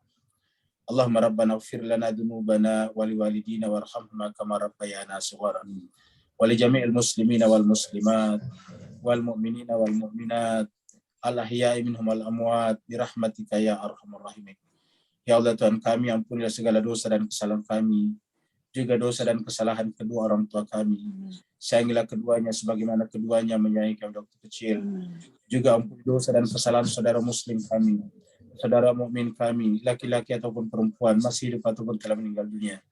Allahumma rabbana ighfir lana dzunubana wa liwalidina warhamhuma kama rabbayana shighara. Wa li jami'il muslimina wal muslimat wal mu'minina wal mu'minat al ahya'i minhum wal amwat bi rahmatika ya arhamar rahimin. Ya Allah Tuhan kami, ampunilah segala dosa dan kesalahan kami, juga dosa dan kesalahan kedua orang tua kami. Sayangilah keduanya sebagaimana keduanya menyayangi kami waktu kecil. Juga ampuni dosa dan kesalahan saudara muslim kami, saudara mukmin kami, laki-laki ataupun perempuan, masih hidup ataupun telah meninggal dunia.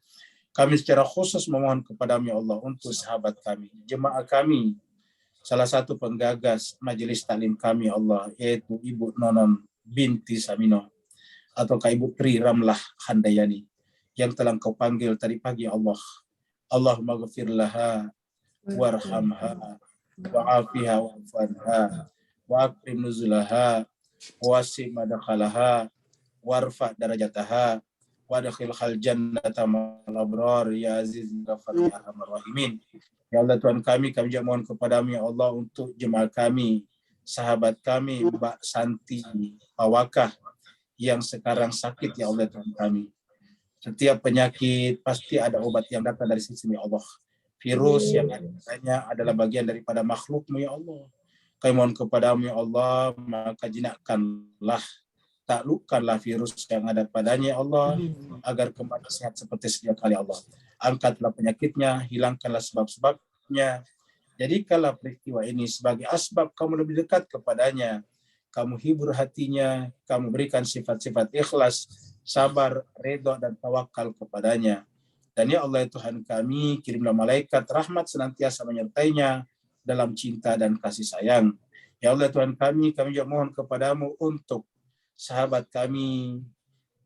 Kami secara khusus memohon kepadamu ya Allah untuk sahabat kami, jemaah kami, salah satu penggagas majelis taklim kami Allah, yaitu Ibu Nonon binti Samino, atau Ibu Tri Ramlah Handayani, yang telah Engkau panggil tadi pagi Allah. Allahumma ghafir laha warhamha wa'afiha wa'afanha wa'akrim nuzulaha wasi madkhalaha warfa darajataha wadkhilhal jannata ma'al abrar ya aziz ghafar ya arhamar rahimin. Ya Allah Tuhan kami juga mohon kepadamu ya Allah untuk jemaah kami, sahabat kami Mbak Santi Pawakah yang sekarang sakit ya Allah Tuhan kami. Setiap penyakit pasti ada obat yang datang dari sisi ya Allah. Virus yang adanya adalah bagian daripada makhluk-Mu ya Allah. Kami mohon kepadamu ya Allah, maka jinakkanlah, taklukkanlah virus yang ada padanya ya Allah, agar kembali sehat seperti sedia kali Allah. Angkatlah penyakitnya, hilangkanlah sebab-sebabnya. Jadikanlah peristiwa ini sebagai asbab kamu lebih dekat kepadanya. Kamu hibur hatinya, kamu berikan sifat-sifat ikhlas, sabar, redha dan tawakal kepadanya. Dan ya Allah Tuhan kami, kirimlah malaikat rahmat senantiasa menyertainya dalam cinta dan kasih sayang. Ya Allah Tuhan kami juga mohon kepadamu untuk sahabat kami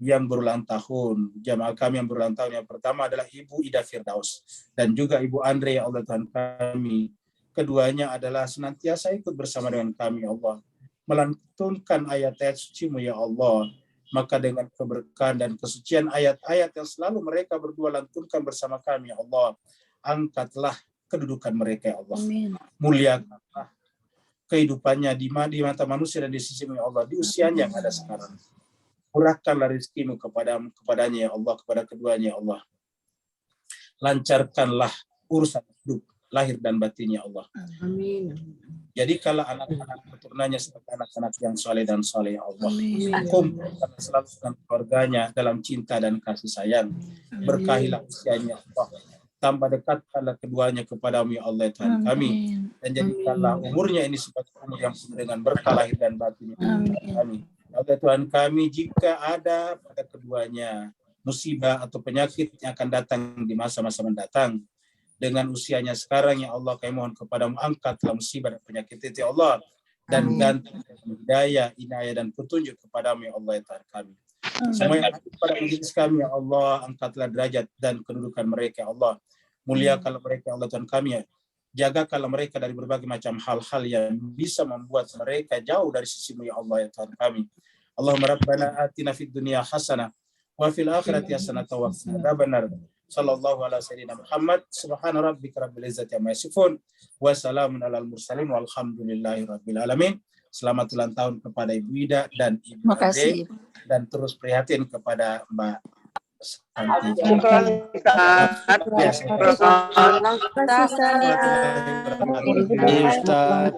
yang berulang tahun, jamaah kami yang berulang tahun. Yang pertama adalah Ibu Ida Firdaus dan juga Ibu Andre ya Allah Tuhan kami. Keduanya adalah senantiasa ikut bersama dengan kami ya Allah, melantunkan ayat-ayat suci-Mu ya Allah. Maka dengan keberkahan dan kesucian ayat-ayat yang selalu mereka berdua lantunkan bersama kami ya Allah, angkatlah kedudukan mereka ya Allah. Amin. Muliakanlah kehidupannya di mata manusia dan di sisi-Mu ya Allah, di usianya yang ada sekarang. Murahkanlah rezeki-Mu kepadanya ya Allah, kepada keduanya ya Allah. Lancarkanlah urusan hidup lahir dan batin ya Allah. Amin. Jadikanlah anak-anak keturunannya sebagai anak-anak yang soleh dan soleh ya Allah. Amin. Kumpulkan selalu dengan keluarganya dalam cinta dan kasih sayang. Berkahilah usianya Allah. Tambah dekatkanlah keduanya kepadamu ya Allah Tuhan kami. Dan jadikanlah umurnya ini sebagai umur yang penuh dengan berkah lahir dan batin ya Allah kami. Ya Allah Tuhan kami, jika ada pada keduanya musibah atau penyakit yang akan datang di masa-masa mendatang, dengan usianya sekarang ya Allah, kami mohon kepadamu, angkatlah musibah dan penyakit itu ya Allah, dan ganti hidayah, inayah dan petunjuk kepadamu ya Allah ya Tuhan kami. Semua yang ada pada majelis kami ya Allah, angkatlah derajat dan kedudukan mereka ya Allah. Muliakanlah mereka ya Allah Tuhan kami ya. Jagakanlah mereka dari berbagai macam hal-hal yang bisa membuat mereka jauh dari sisi-Mu ya Allah ya Tuhan kami. Allahumma rabbana atina fid dunya hasanah wa fil akhirati hasanah wa qina adzabannar. Sallallahu ala sayyidina Muhammad, subhana rabbika rabbil izzati amma yasifun, wa salamun alal mursalin, walhamdulillahi rabbil alamin. Selamat ulang tahun kepada Ibu Ida dan Ibu Ade, dan terus prihatin kepada Mbak Santi. Ustaz.